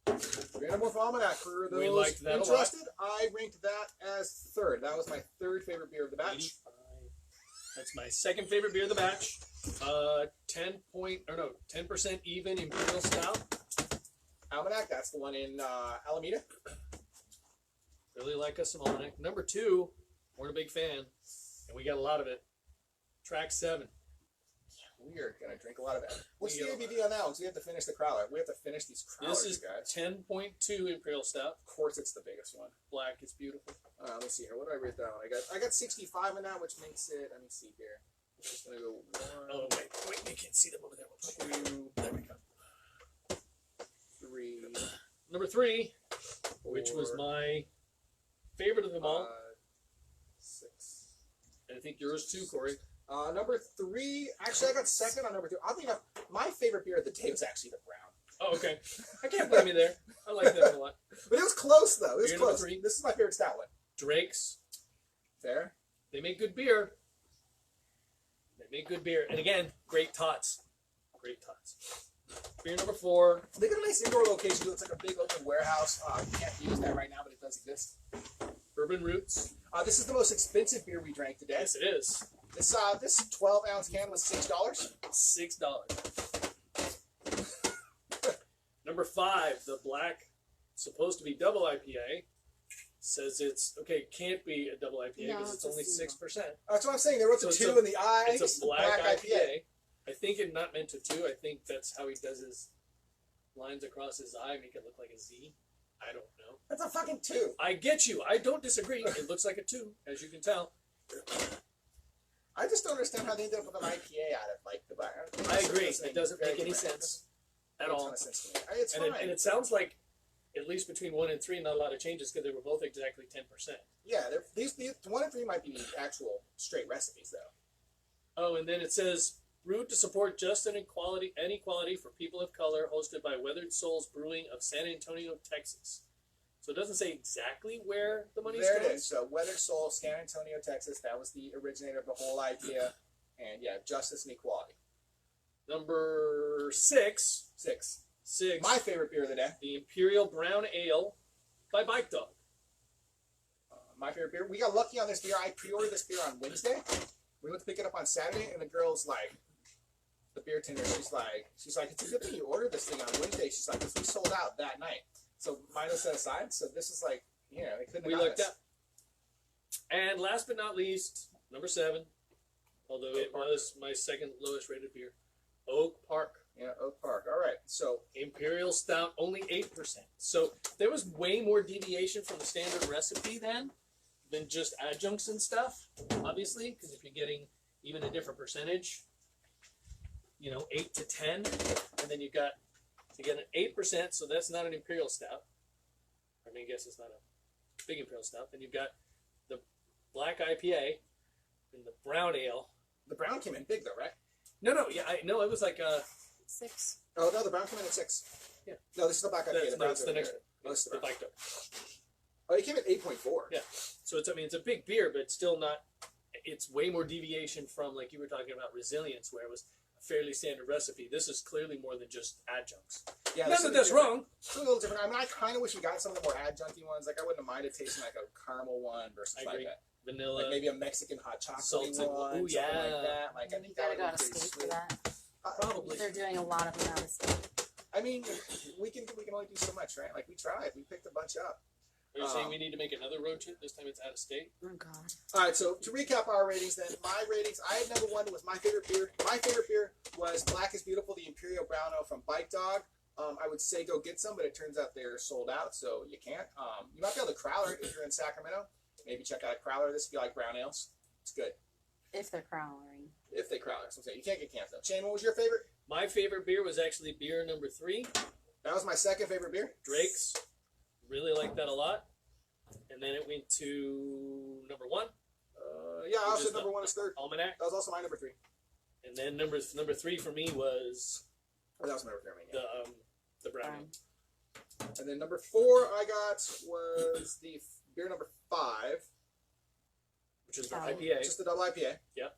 Beer number 1 for Almanac. For those We liked that interested, I ranked that as third. That was my third favorite beer of the batch. 85. That's my second favorite beer of the batch. 10% even Imperial Stout. Almanac, that's the one in Alameda. Really like us some Almanac. Number 2, we're a big fan, and we got a lot of it. Track 7. We are going to drink a lot of that. What's the ABV on that one? Because we have to finish the crowler. We have to finish these crowlers, This is guys. 10.2 Imperial Stout. Of course, it's the biggest one. Black is Beautiful. Let's see here. What did I rate that one? I got 65 on that, which makes it. Let me see here. Just gonna go 1. Oh wait, you can't see them over there. 2. There we go. 3. Number 3, 4, which was my favorite of them all, 6. and I think yours too, Corey. Number 3. Actually, I got second on number 2. Oddly enough, my favorite beer of the day was actually the brown. Oh, okay. I can't blame you there. I like that a lot. But it was close, though. It was Beer close. number 3. This is my favorite stout one. Drake's. Fair. They make good beer. They make good beer, and again, great tots. Great tots. Beer number 4. They got a nice indoor location, too. It's like a big open warehouse. You can't use that right now, but it does exist. Bourbon Roots. This is the most expensive beer we drank today. Yes, it is. This 12-ounce can was $6. $6. Number 5, the black, supposed to be double IPA, says it's okay. Can't be a double IPA because it's only 6%. That's what I'm saying. They wrote the 2 in the I. It's a black IPA. I think it not meant to 2. I think that's how he does his lines across his eye, make it look like a Z. I don't know. That's a fucking 2. I get you. I don't disagree. It looks like a 2, as you can tell. I just don't understand how they ended up with an IPA out of like the black. I agree. It doesn't make any sense at all. Sense to me. It's and fine. it sounds like, at least between 1 and 3, not a lot of changes because they were both exactly 10%. Yeah, these 1 and 3 might be actual straight recipes though. Oh, and then it says, brewed to support just and equality for people of color, hosted by Weathered Souls Brewing of San Antonio, Texas. So it doesn't say exactly where the money's There going. it is. So Weathered Soul, San Antonio, Texas. That was the originator of the whole idea. And yeah, justice and equality. Number 6. 6. Six. My favorite beer of the day. The Imperial Brown Ale by Bike Dog. my favorite beer. We got lucky on this beer. I pre-ordered this beer on Wednesday. We went to pick it up on Saturday, and the girl's like, the beer tender, she's like, it's a good thing you ordered this thing on Wednesday. She's like, because we sold out that night. So mine was set aside. So this is like, yeah, they couldn't have We gotten looked this. up. And last but not least, number 7, although it was my second lowest rated beer, Oak Park. Yeah, Oak Park. All right. So Imperial Stout, only 8%. So there was way more deviation from the standard recipe then than just adjuncts and stuff, obviously, because if you're getting even a different percentage, 8 to 10, and then you get an 8%, so that's not an Imperial Stout. I guess it's not a big Imperial Stout. Then you've got the Black IPA and the Brown Ale. the brown came in big though, right? No, it was like 6. Oh no, the brown came in at 6. Yeah. No, this is the black IPA. That's the next one. This is the brown. Black Dog. Oh, it came at 8.4. Yeah. So it's a big beer, but still not. It's way more deviation from, like you were talking about, Resilience, where it was a fairly standard recipe. This is clearly more than just adjuncts. Yeah, Not that that's wrong. It's a little different. I mean, I kind of wish we got some of the more adjuncty ones. Like, I wouldn't have minded tasting like a caramel one versus I like agree. that. Vanilla. Like maybe a Mexican hot chocolate salted. one, Ooh, something like yeah. that. Like, I You think that gotta would go be to pretty state for sweet. that. Probably. They're doing a lot of them out of state. I mean, we can only do so much, right? Like, we tried. We picked a bunch up. Are you saying we need to make another road trip? This time it's out of state? Oh God. All right, so to recap our ratings then, my ratings, I had number 1 was my favorite beer. My favorite beer was Black is Beautiful, the Imperial Brown Ale from Bike Dog. I would say go get some, but it turns out they're sold out, so you can't. You might be able to crowler it if you're in Sacramento. Maybe check out a crowler this if you like brown ales. It's good. If they're crowlering. If they crowler, so I'm saying you can't get cans though. Shane, what was your favorite? My favorite beer was actually beer number 3, That was my second favorite beer. Drake's. Really liked that a lot. And then it went to number 1, Yeah, I Which is also number 1 is third. Almanac. That was also my number 3. And then number 3 for me was Oh, that was my number 3. Yeah. the brown. Brown. And then number 4 I got was the beer number 5, Which is the Oh. IPA. just the double IPA. Yep.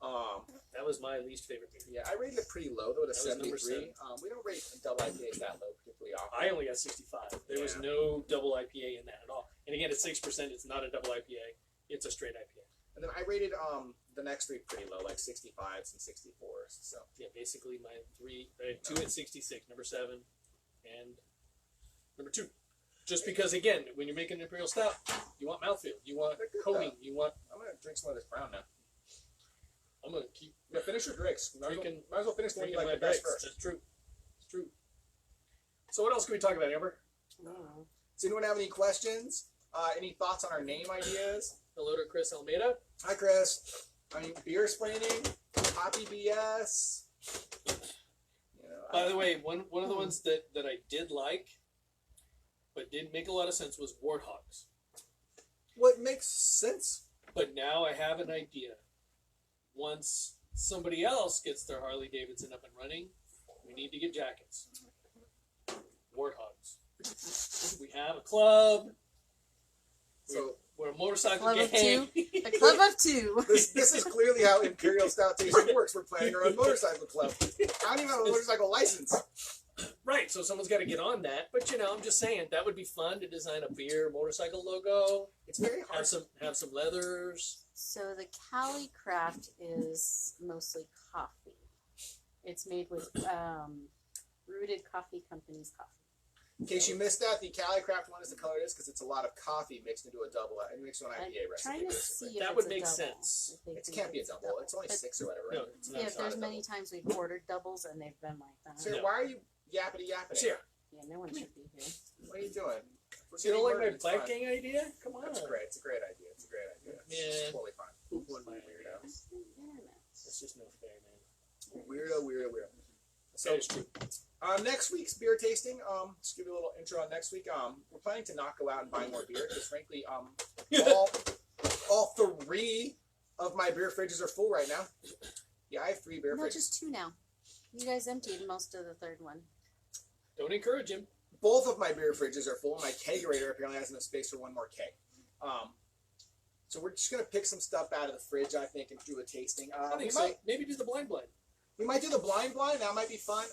Um, That was my least favorite beer. yeah, I rated it pretty low though, at a That was number 73. We don't rate double IPAs that low particularly often. I only got 65. There was Yeah. no double IPA in that at all. And again, at 6%, it's not a double IPA. It's a straight IPA. And then I rated the next 3 pretty low, like 65s and 64s. So Yeah, basically my 2 at 66, number 7, and number 2. Just because, again, when you're making an Imperial Stout, you want mouthfeel, you want They're good, coating, you want. I'm gonna drink some of this brown now. I'm gonna keep Yeah, finish your drinks. Might drinking. as well finish the one you drinking like my the best drinks. first. That's true. It's true. So what else can we talk about, Amber? Oh. Does anyone have any questions? Any thoughts on our name ideas? Hello to Chris Almeida. Hi, Chris. I mean, beer splaining, copy BS. You know, By the way, one of the ones that I did like, but didn't make a lot of sense, was Warthogs. what makes sense? But now I have an idea. Once somebody else gets their Harley Davidson up and running, we need to get jackets. Warthogs. We have a club. So We're a motorcycle Club of gang. A club of 2. this is clearly how Imperial Stout tasting works. We're planning our own motorcycle club. I don't even have a motorcycle license. Right, so someone's got to get on that. But I'm just saying that would be fun to design a beer motorcycle logo. It's very hard. Have some leathers. So the Cali Craft is mostly coffee. It's made with Rooted Coffee Company's coffee. In case you missed that, the Cali Craft one is the color it is because it's a lot of coffee mixed into a mixed into an I'm IPA recipe. trying to basically. see if That it's would a make double, sense. if they It think can't be a it's double. It's only But 6 or whatever. No, Right? it's not. yeah, It's not there's a many double. times we've ordered doubles and they've been like that. Sir, No. why are you yappity yapping? Here. Yeah, no one should be here. What are you doing? We're So you don't getting like my murdered, it's black fine. gang idea? Come on. That's great. It's a great idea. It's a great idea. It's Man. totally fine. Poop on my Weirdo. It's the internet. It's just no fair, man. Weirdo. So That is true. next week's beer tasting, just give you a little intro on next week. We're planning to not go out and buy more beer because frankly, all 3 of my beer fridges are full right now. Yeah, I have 3 beer No, fridges. just 2 now. You guys emptied most of the third one. Don't encourage him. Both of my beer fridges are full. My kegerator apparently has enough space for 1 more keg. So we're just gonna pick some stuff out of the fridge, I think, and do a tasting. I think We so. might Maybe do the blind. We might do the blind. That might be fun.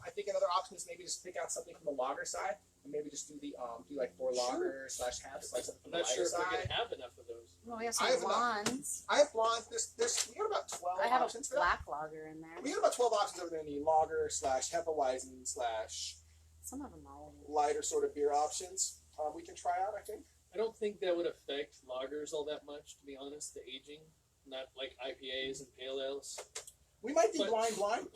I think another option is maybe just pick out something from the lager side and maybe just do the do like 4 lager / halves, like something from I'm the not sure lighter if we're side. gonna have enough of those. Well, we have I some have enough. blondes. I have blondes. We got about 12 I have options a for that. black lager in there. We got about 12 options over there in the lager / Hefeweizen / Some of them are. lighter sort of beer options. We can try out, I think. I don't think that would affect lagers all that much, to be honest. The aging, not like IPAs and pale ales. We might do But- blind.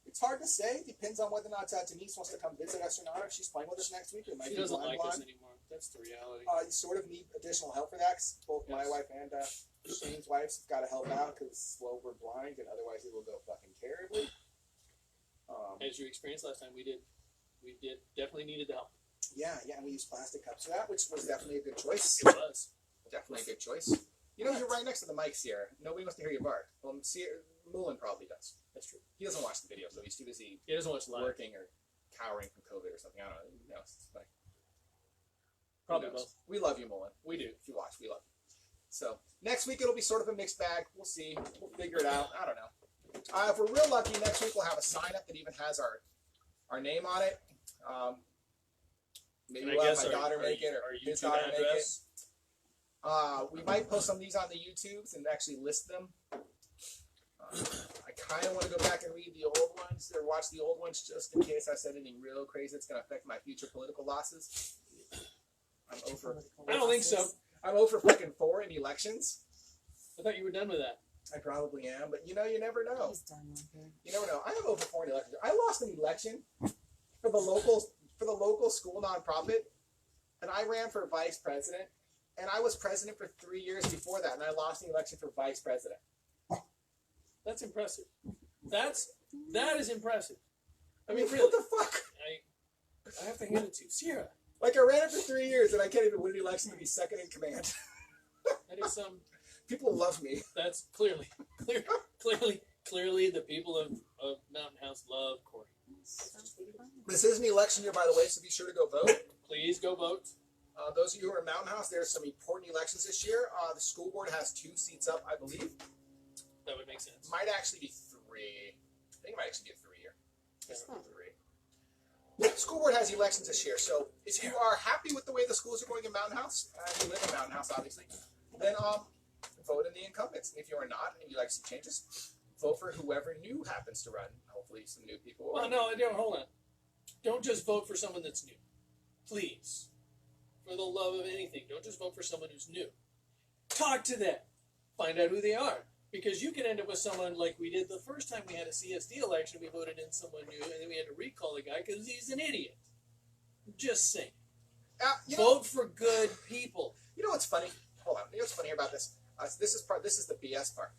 It's hard to say. Depends on whether or not Denise wants to come visit us or not. If she's playing with us next week, it might She be doesn't blind. like us anymore. That's the reality. You sort of need additional help for that. 'Cause both my Yes. wife and Shane's wife's got to help out because we're blind, and otherwise it will go fucking terribly. As you experienced last time, we definitely needed the help. Yeah, and we used plastic cups for that, which was definitely a good choice. It was. Definitely a good choice. You know, you're right next to the mic, Sierra. Nobody wants to hear you bark. Well, Mullen probably does. That's true. He doesn't watch the video, so he's too busy He doesn't watch live. working or cowering from COVID or something. I don't know. Who knows? It's like, Probably who knows? both. We love you, Mullen. We do. If you watch, we love you. So next week it'll be sort of a mixed bag. We'll see. We'll figure it out. I don't know. If we're real lucky, next week we'll have a sign up that even has our name on it. Maybe And I we'll have guess my daughter make it or our his YouTube daughter make it. address. We might post some of these on the YouTubes and actually list them. I kind of want to go back and read the old ones or watch the old ones just in case I said anything real crazy that's going to affect my future political losses. I'm over. I don't think so. I'm over fucking 4 in elections. I thought you were done with that. I probably am, but you know, you never know. He's done with it. You never know. I have over 4 in elections. I lost an election for the local school nonprofit, and I ran for vice president, and I was president for 3 years before that, and I lost the election for vice president. That's impressive. That is impressive. I mean, Really? what the fuck? I have to hand it to you. Sierra. Like, I ran it for 3 years, and I can't even win an election to be second in command. That is People love me. that's clearly the people of Mountain House love Corey. This is an election year, by the way, so be sure to go vote. Please go vote. Those of you who are in Mountain House, there's some important elections this year. The school board has 2 seats up, I believe. That would make sense. Might actually be 3. I think it might actually be a 3 year. It's Oh. 3. Yeah, the school board has elections this year, so if you are happy with the way the schools are going in Mountain House, and you live in Mountain House, obviously, then vote in the incumbents. And if you are not, and you like some changes, vote for whoever new happens to run. Hopefully, some new people. Well, no, hold on. Don't just vote for someone that's new. Please. For the love of anything, don't just vote for someone who's new. Talk to them. Find out who they are. Because you can end up with someone like we did the first time we had a CSD election. We voted in someone new, and then we had to recall the guy because he's an idiot. Just saying. Vote for good people. You know what's funny? Hold on. You know what's funny about this? This is the BS part.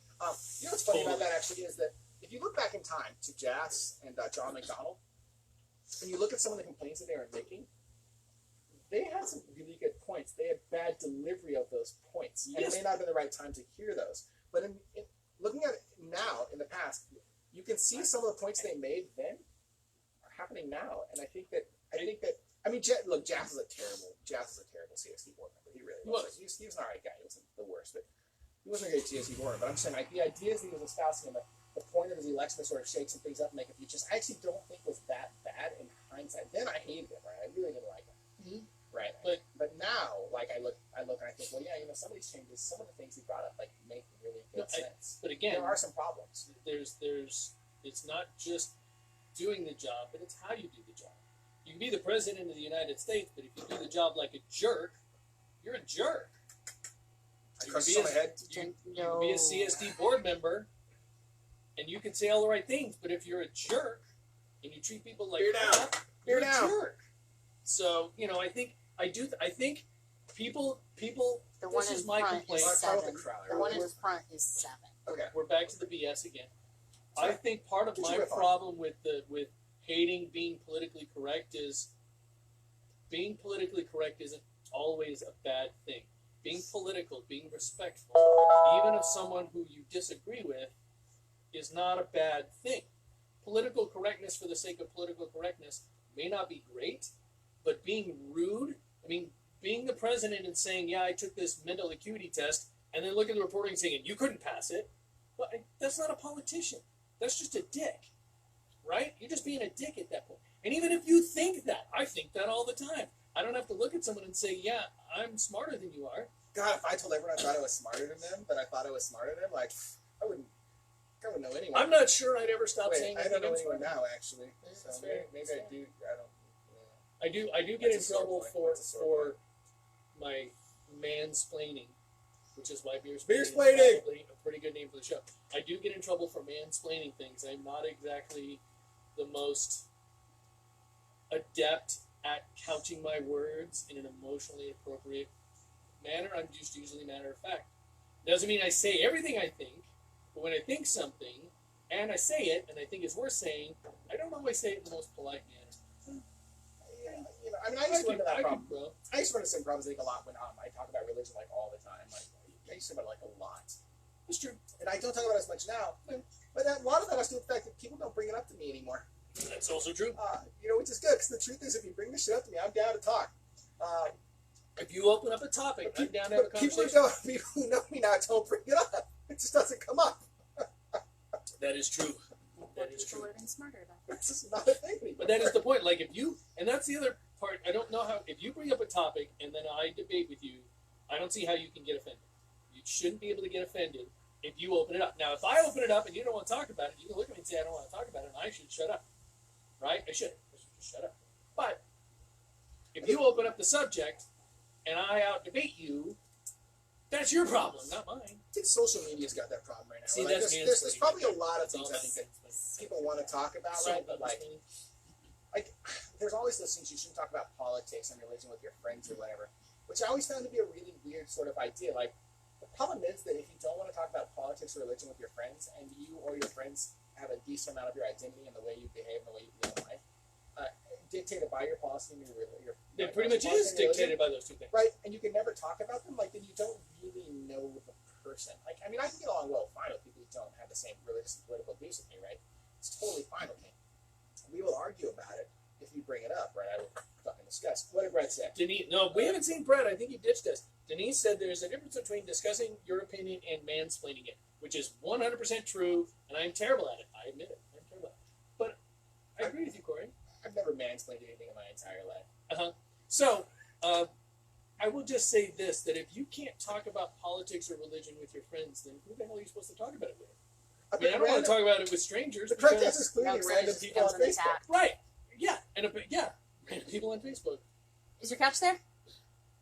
You know what's funny about that actually is that if you look back in time to Jas and John McDonnell, and you look at some of the complaints that they were making, they had some really good points. They had bad delivery of those points, and it may not have been the right time to hear those. But in looking at it now, in the past, you can see some of the points they made then are happening now, and I think that I mean, look, Jas is a terrible CSD board member. He really was. He was an alright guy. He wasn't the worst, but he wasn't a great CSD board member. But I'm saying, like, the ideas that he was espousing and the point of his election to sort of shake some things up and make a few changes, I actually don't think was that bad in hindsight. Then I hated him, right? I really didn't like him. Mhm. Right. But now, like, I look and I think, well, yeah, you know, some of these changes, some of the things he brought up, like, make really good sense. But again, there are some problems. It's not just doing the job, but it's how you do the job. You can be the president of the United States, but if you do the job like a jerk, you're a jerk. I crushed this on my head. You can be a CSD board member, and you can say all the right things, but if you're a jerk and you treat people like crap, you're a jerk. So, you know, I think people. The one This in is my front complaint. is Start with 7. the crowd. The one in front is 7. Okay. We're back to the BS again. I think part of Get my your riff on. problem with hating being politically correct is being politically correct isn't always a bad thing. Being political, being respectful, even of someone who you disagree with, is not a bad thing. Political correctness for the sake of political correctness may not be great, but being rude, I mean, being the president and saying, yeah, I took this mental acuity test, and then look at the reporting saying, you couldn't pass it, well, that's not a politician. that's just a dick, right? You're just being a dick at that point. And even if you think that, I think that all the time. I don't have to look at someone and say, yeah, I'm smarter than you are. God, if I told everyone I thought I was smarter than them, but I thought I was smarter than them, like, I wouldn't know anyone. I'm not sure I'd ever stop saying I don't know I'm anyone smarter. now, actually. So maybe I do. I don't. I do get in That's a sore trouble point. for my mansplaining, which is why beersplaining is Beersplaining! probably a pretty good name for the show. I do get in trouble for mansplaining things. I'm not exactly the most adept at couching my words in an emotionally appropriate manner. I'm just usually matter of fact. Doesn't mean I say everything I think, but when I think something and I say it and I think it's worth saying, I don't always say it in the most polite manner. I mean, I used to run into that problem. Bro. I used to run into the same problems, I think, a lot when I talk about religion, like, all the time. Like, I used to talk about it, like, a lot. It's true. And I don't talk about it as much now. But a lot of that has to do with the fact that people don't bring it up to me anymore. That's also true. Which is good, because the truth is, if you bring this shit up to me, I'm down to talk. If you open up a topic, I'm down to have a conversation. People who know me now don't bring it up. It just doesn't come up. That is true. That is People true. are getting smarter about that. It's just not a thing anymore. But that is the point. Like, if you, and that's the other part, I don't know how, if you bring up a topic and then I debate with you, I don't see how you can get offended. You shouldn't be able to get offended if you open it up. Now, if I open it up and you don't want to talk about it, you can look at me and say, I don't want to talk about it, and I should shut up. Right? I should just shut up. But if you open up the subject and I out-debate you, that's your problem, not mine. I think social media's got that problem right now. See, Like, that's there's probably a lot of That's all things I think that mansplaining. people want to talk about, So, right? But like, there's always those things you shouldn't talk about politics and religion with your friends or whatever, which I always found to be a really weird sort of idea. Like, the problem is that if you don't want to talk about politics or religion with your friends, and you or your friends have a decent amount of your identity and the way you behave and the way you live in life dictated by your policy and your It pretty much is dictated by those two things. right? And you can never talk about them. Like, then you don't really know the person. Like, I mean, I can get along well fine with people who don't have the same religious and political views with me, right? It's totally fine with me. We will argue about it if you bring it up, right? I will fucking discuss. What did Brett say? Denise, no, we haven't seen Brett. I think he ditched us. Denise said there's a difference between discussing your opinion and mansplaining it, which is 100% true, and I'm terrible at it. I admit it. I'm terrible at it. But I agree with you, Corey. I've never mansplained anything in my entire life. So, I will just say this, that if you can't talk about politics or religion with your friends, then who the hell are you supposed to talk about it with? I mean, I don't want to talk about it with strangers. The correct answer is clearly No, random it people on depends on the Facebook. app. Right. Yeah. And random people on Facebook. Is your couch there?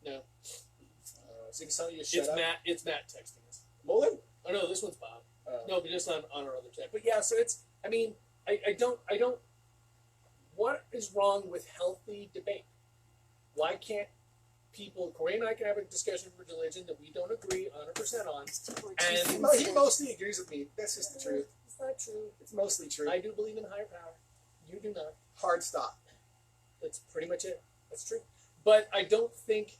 No. So you can tell you to shut It's up. Matt. It's Matt texting us. Mullen? Oh no, this one's Bob. Oh. No, but just on our other chat. But yeah, so it's. I mean, I don't. What is wrong with healthy debate? Why can't people? Corey and I can have a discussion of religion that we don't agree 100% on. And He mostly agrees with me. That's just the truth. It's not true. It's mostly true. I do believe in higher power. You do not. Hard stop. That's pretty much it. That's true. But I don't think.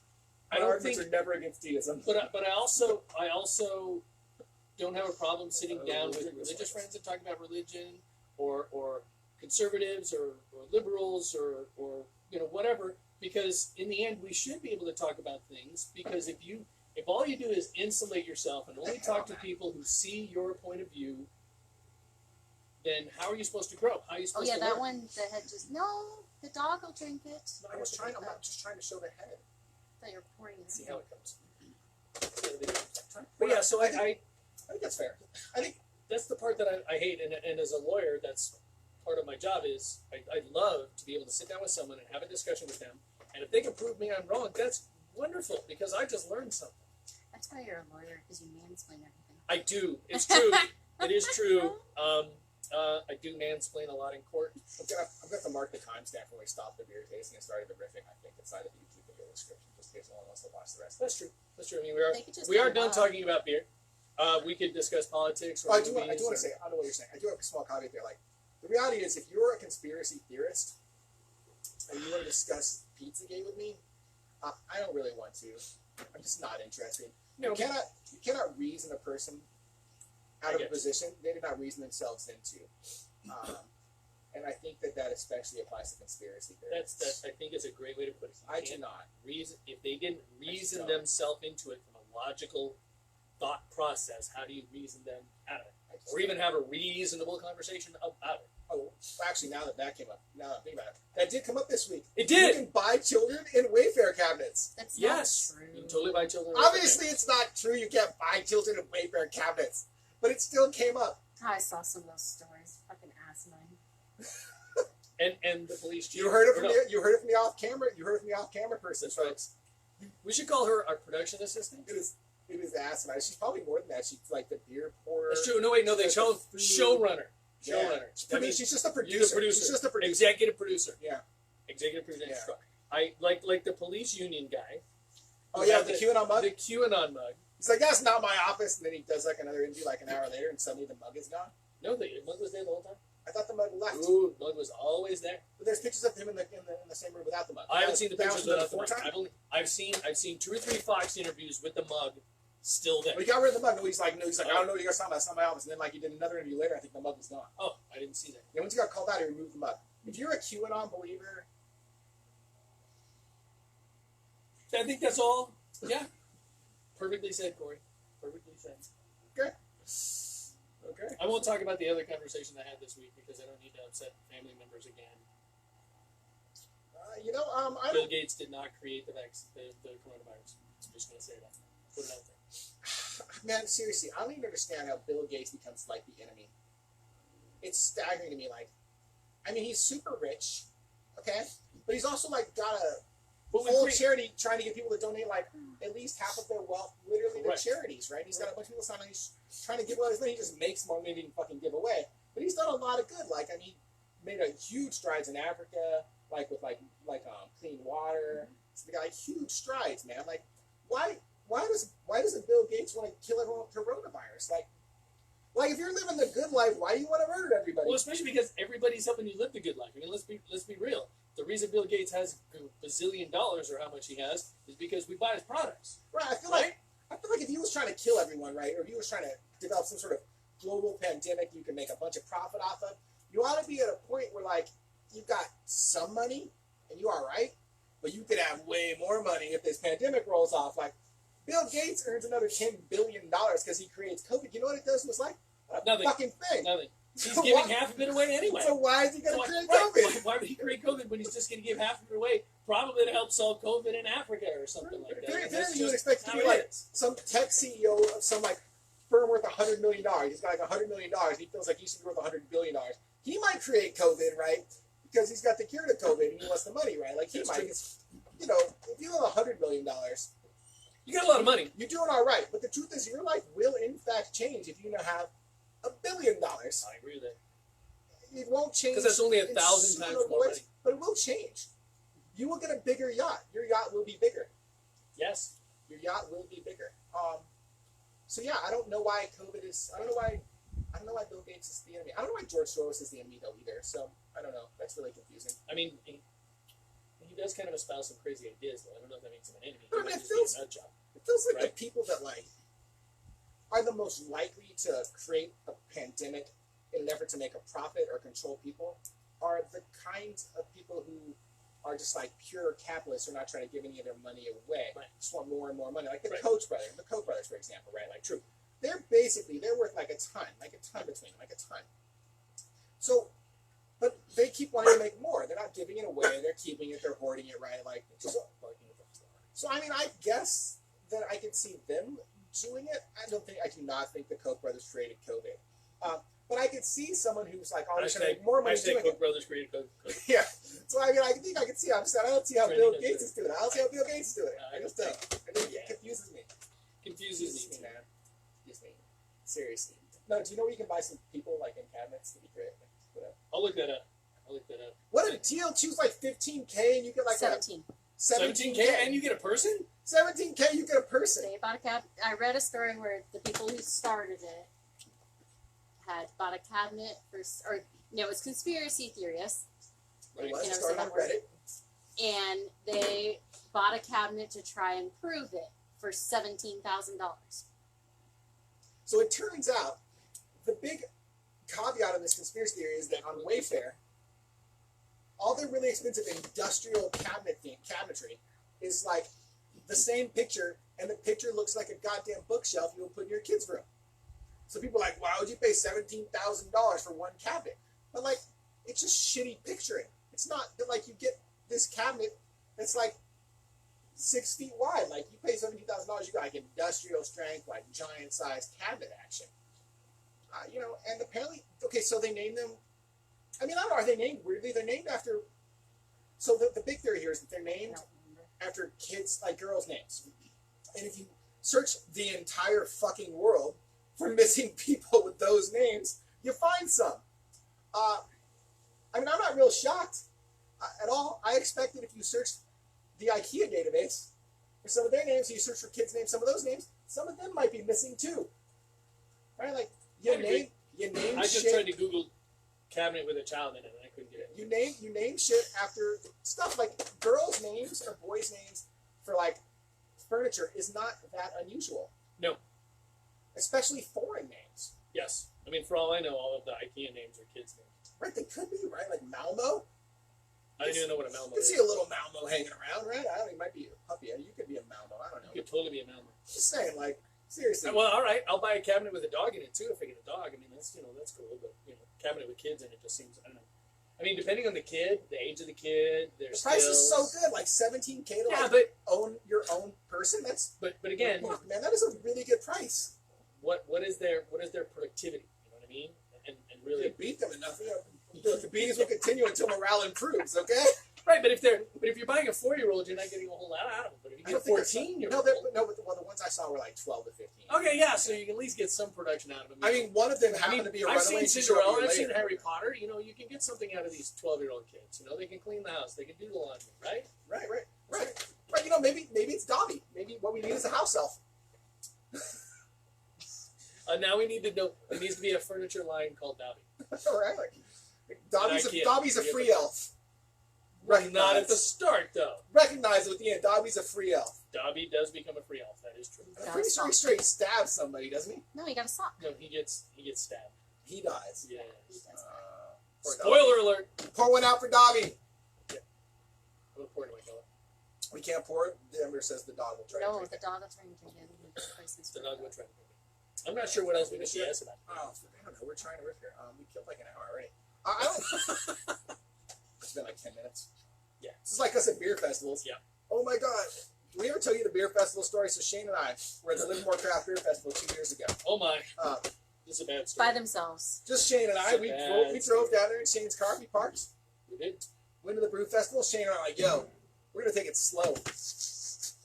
My arguments are never against deism. But I also don't have a problem sitting down with religious friends and talking about religion or conservatives or liberals or whatever, because in the end we should be able to talk about things, because if all you do is insulate yourself and only talk to people who see your point of view, then how are you supposed to grow? How are you supposed to that learn? one that had just the dog will drink it. I'm not just trying to show the head. I thought you were pouring it. See how it comes. But yeah, so I think that's fair. I think that's the part that I hate, and as a lawyer, that's part of my job. Is I'd love to be able to sit down with someone and have a discussion with them, and if they can prove me I'm wrong, that's wonderful, because I just learned something. That's why you're a lawyer, because you mansplain everything. I do. It's true. It is true. I do mansplain a lot in court. I'm gonna have to mark the timestamp when we stopped the beer tasting and started the riffing. I think inside of the YouTube video description, just in case someone wants to watch the rest. That's true. That's true. I mean, They could just we are get done involved. talking about beer. We could discuss politics. Or I do want movies to say, I don't know what you're saying. I do have a small caveat there. Like, the reality is, if you're a conspiracy theorist and you want to discuss Pizzagate with me, I don't really want to. I'm just not interested. No, You cannot reason a person out of a position they did not reason themselves into. And I think that especially applies to conspiracy theories. That's I think is a great way to put it. You I do can't not. reason if they didn't reason don't. themselves into it from a logical thought process. How do you reason them out of it? I or even have a reasonable conversation about it. Oh, actually, now that came up, now that I think about it, that did come up this week. It did. You can buy children in Wayfair cabinets. That's Yes, not true. you can totally buy children. Obviously, it's not true. You can't buy children in Wayfair cabinets, but it still came up. I saw some of those stories. Fucking asinine. And the police chief. You heard it from the off camera. You heard it from the off camera person, folks. We should call her our production assistant. It is asinine. She's probably more than that. She's like the beer pourer. That's true. No, wait, no, they show showrunner. Yeah. Showrunner. She's just a producer. You're the producer. She's just a producer. Executive producer. Yeah. Executive producer. Yeah. I like the police union guy. Oh yeah, the QAnon mug. The QAnon mug. He's like, that's not my office, and then he does like another interview like an hour later, and suddenly the mug is gone. No, the mug was there the whole time. I thought the mug left. Ooh, the mug was always there. But there's pictures of him in the same room without the mug. I haven't seen the That pictures was without the mug. time? I've seen 2 or 3 Fox interviews with the mug still there. Well, he got rid of the mug. No, he's like, I don't know what you guys talking about. It's not my office. And then like he did another interview later. I think the mug was gone. Oh, I didn't see that. Yeah, once he got called out, he removed the mug. If you're a QAnon believer, I think that's all. Yeah. Perfectly said, Corey. Perfectly said. okay. I won't talk about the other conversation I had this week because I don't need to upset family members again. I Bill don't. Gates did not create the coronavirus. I'm just going to say that. Put it out there. Man, seriously, I don't even understand how Bill Gates becomes like the enemy. It's staggering to me. Like, I mean, he's super rich, okay, but he's also like got a whole charity trying to get people to donate like at least half of their wealth, literally to charities, right? He's got a bunch of people signing. He's trying to give away his money. He just makes more money than he can fucking give away. But he's done a lot of good. Like, I mean, made a huge strides in Africa, like with clean water. So they got like huge strides, man. Like, why doesn't Bill Gates want to kill everyone with coronavirus? Like if you're living the good life, why do you want to murder everybody? Well, especially because everybody's helping you live the good life. I mean, let's be real. The reason Bill Gates has $1 bazillion or how much he has is because we buy his products. Right. I feel like if he was trying to kill everyone, right, or if he was trying to develop some sort of global pandemic you can make a bunch of profit off of, you ought to be at a point where like you've got some money and you are right, but you could have way more money if this pandemic rolls off. Like Bill Gates earns another $10 billion because he creates COVID. You know what it does to his life? Nothing. Fucking thing. Nothing. He's giving half of it away anyway. So why is he going to create COVID? Why would he create COVID when he's just going to give half of it away? Probably to help solve COVID in Africa or something like that. Then you would expect to be like some tech CEO of some like firm worth $100 million. He's got like $100 million. He feels like he should be worth $100 billion. He might create COVID, right? Because he's got the cure to COVID and he wants the money, right? Like he That's might. true. You know, if you have $100 million, you got a lot of money. you're doing all right. But the truth is, your life will in fact change if you now have $1 billion. I agree with that. It won't change Because that's only in 1,000 times super more ways, money. but it will change. You will get a bigger yacht. Your yacht will be bigger. Yes. Your yacht will be bigger. So yeah, I don't know why COVID is. I don't know why Bill Gates is the enemy. I don't know why George Soros is the enemy though either. So I don't know. That's really confusing. I mean, he does kind of espouse some crazy ideas, though. I don't know if that makes him an enemy. But I He mean, might it just be feels- a nut job. It feels like Right. the people that like are the most likely to create a pandemic in an effort to make a profit or control people are the kinds of people who are just like pure capitalists who are not trying to give any of their money away. Right. Just want more and more money. Like the Right. Koch brothers, for example, right? Like True. they're worth like a ton between them, like a ton. So, but they keep wanting to make more. They're not giving it away. They're keeping it. They're hoarding it, right? Like so. I mean, I guess that I can see them doing it. I do not think the Koch brothers created COVID. But I could see someone who's like always trying to make more money doing Koch it. brothers created COVID. Yeah. So I mean, I think I can see. I'm saying I don't see how Trending Bill Gates is doing it. I don't see how Bill Gates is doing it. I just don't. I think it confuses me. Confuses me, man. Confuses me. Seriously. No, do you know where you can buy some people like in cabinets to be great? Whatever. I'll look that up. What a deal! Choose like $15K and you get like 17. 17K and you get a person? $17K, you get a person. They bought a cab. I read a story where the people who started it had bought a cabinet it was conspiracy theorists, It You was know, started so on that was- Reddit. and they bought a cabinet to try and prove it for $17,000. So it turns out the big caveat of this conspiracy theory is that on Wayfair, all the really expensive industrial cabinetry is like the same picture, and the picture looks like a goddamn bookshelf you would put in your kid's room. So people are like, why would you pay $17,000 for one cabinet? But like, it's just shitty picturing. It's not that like you get this cabinet that's like 6 feet wide. Like you pay $17,000, you got like industrial strength, like giant sized cabinet action. You know, and apparently, okay, so they named them. I mean, I don't know. Are they named weirdly? They're named after. So the big theory here is that they're named after kids, like girls' names. And if you search the entire fucking world for missing people with those names, you find some. I mean, I'm not real shocked at all. I expected if you searched the IKEA database for some of their names, you search for kids' names, some of those names, some of them might be missing too. Right? Like, you name I just shit. tried to Google cabinet with a child in it, and I couldn't get it. You name shit after stuff like girls' names or boys' names for like furniture is not that unusual. No. Especially foreign names. Yes. I mean, for all I know, all of the IKEA names are kids' names. Right, they could be, right? Like Malmo. I didn't even know what a Malmo You could is. see a little Malmo hanging around, right? I don't know, he might be a puppy. You could be a Malmo, I don't know. You could totally be a Malmo. Just saying, like, seriously. Well, all right, I'll buy a cabinet with a dog in it too if I get a dog. I mean, that's that's cool. But cabinet with kids in it just seems, I don't know. I mean, depending on the kid, the age of the kid, their the price skills. is so good, like $17K to own your own person. That's but again, fuck, man, that is a really good price. what is their productivity? You know what I mean? And really You beat them enough. The beatings will continue until morale improves. Okay. right. But if you're buying a 4-year-old, you're not getting a whole lot out of them. But if you get a 14-year-old, but the ones I saw were like 12 to 15. okay, yeah, so you can at least get some production out of them. I mean, one of them happened to be a I've runaway. seen Cinderella, I've seen Harry Potter. You can get something out of these 12-year-old kids. They can clean the house, they can do the laundry, right? Right. Maybe it's Dobby. Maybe what we need is a house elf. Now we need to know. There needs to be a furniture line called Dobby. Right. Dobby's a free elf. Not at the start, though. Recognize at the end, Dobby's a free elf. Dobby does become a free elf. That is true. I'm pretty sure he straight stabs somebody, doesn't he? No, he got a sock. No, he gets stabbed. He dies. Yeah. He does. Poor Spoiler Dobby. alert. Pour one out for Dobby. What point do I go? We can't pour it. The Ember says the dog will try to No, drink the it. dog will try and drink it. The dog would try to drink it. I'm not sure what else we can ask about. Oh, I don't know. We're trying to rip here. We killed like an hour already. I don't. It's been like 10 minutes. Yeah. This is like us at beer festivals. Yeah. Oh my God. Did we ever tell you the beer festival story? So Shane and I were at the Livermore Craft Beer Festival 2 years ago. Oh my. Uh, This is a bad story. By themselves. just Shane and I. It's a We bad drove down there in Shane's car. We parked. We did. Went to the brew festival. Shane and I were like, yo, we're going to take it slow.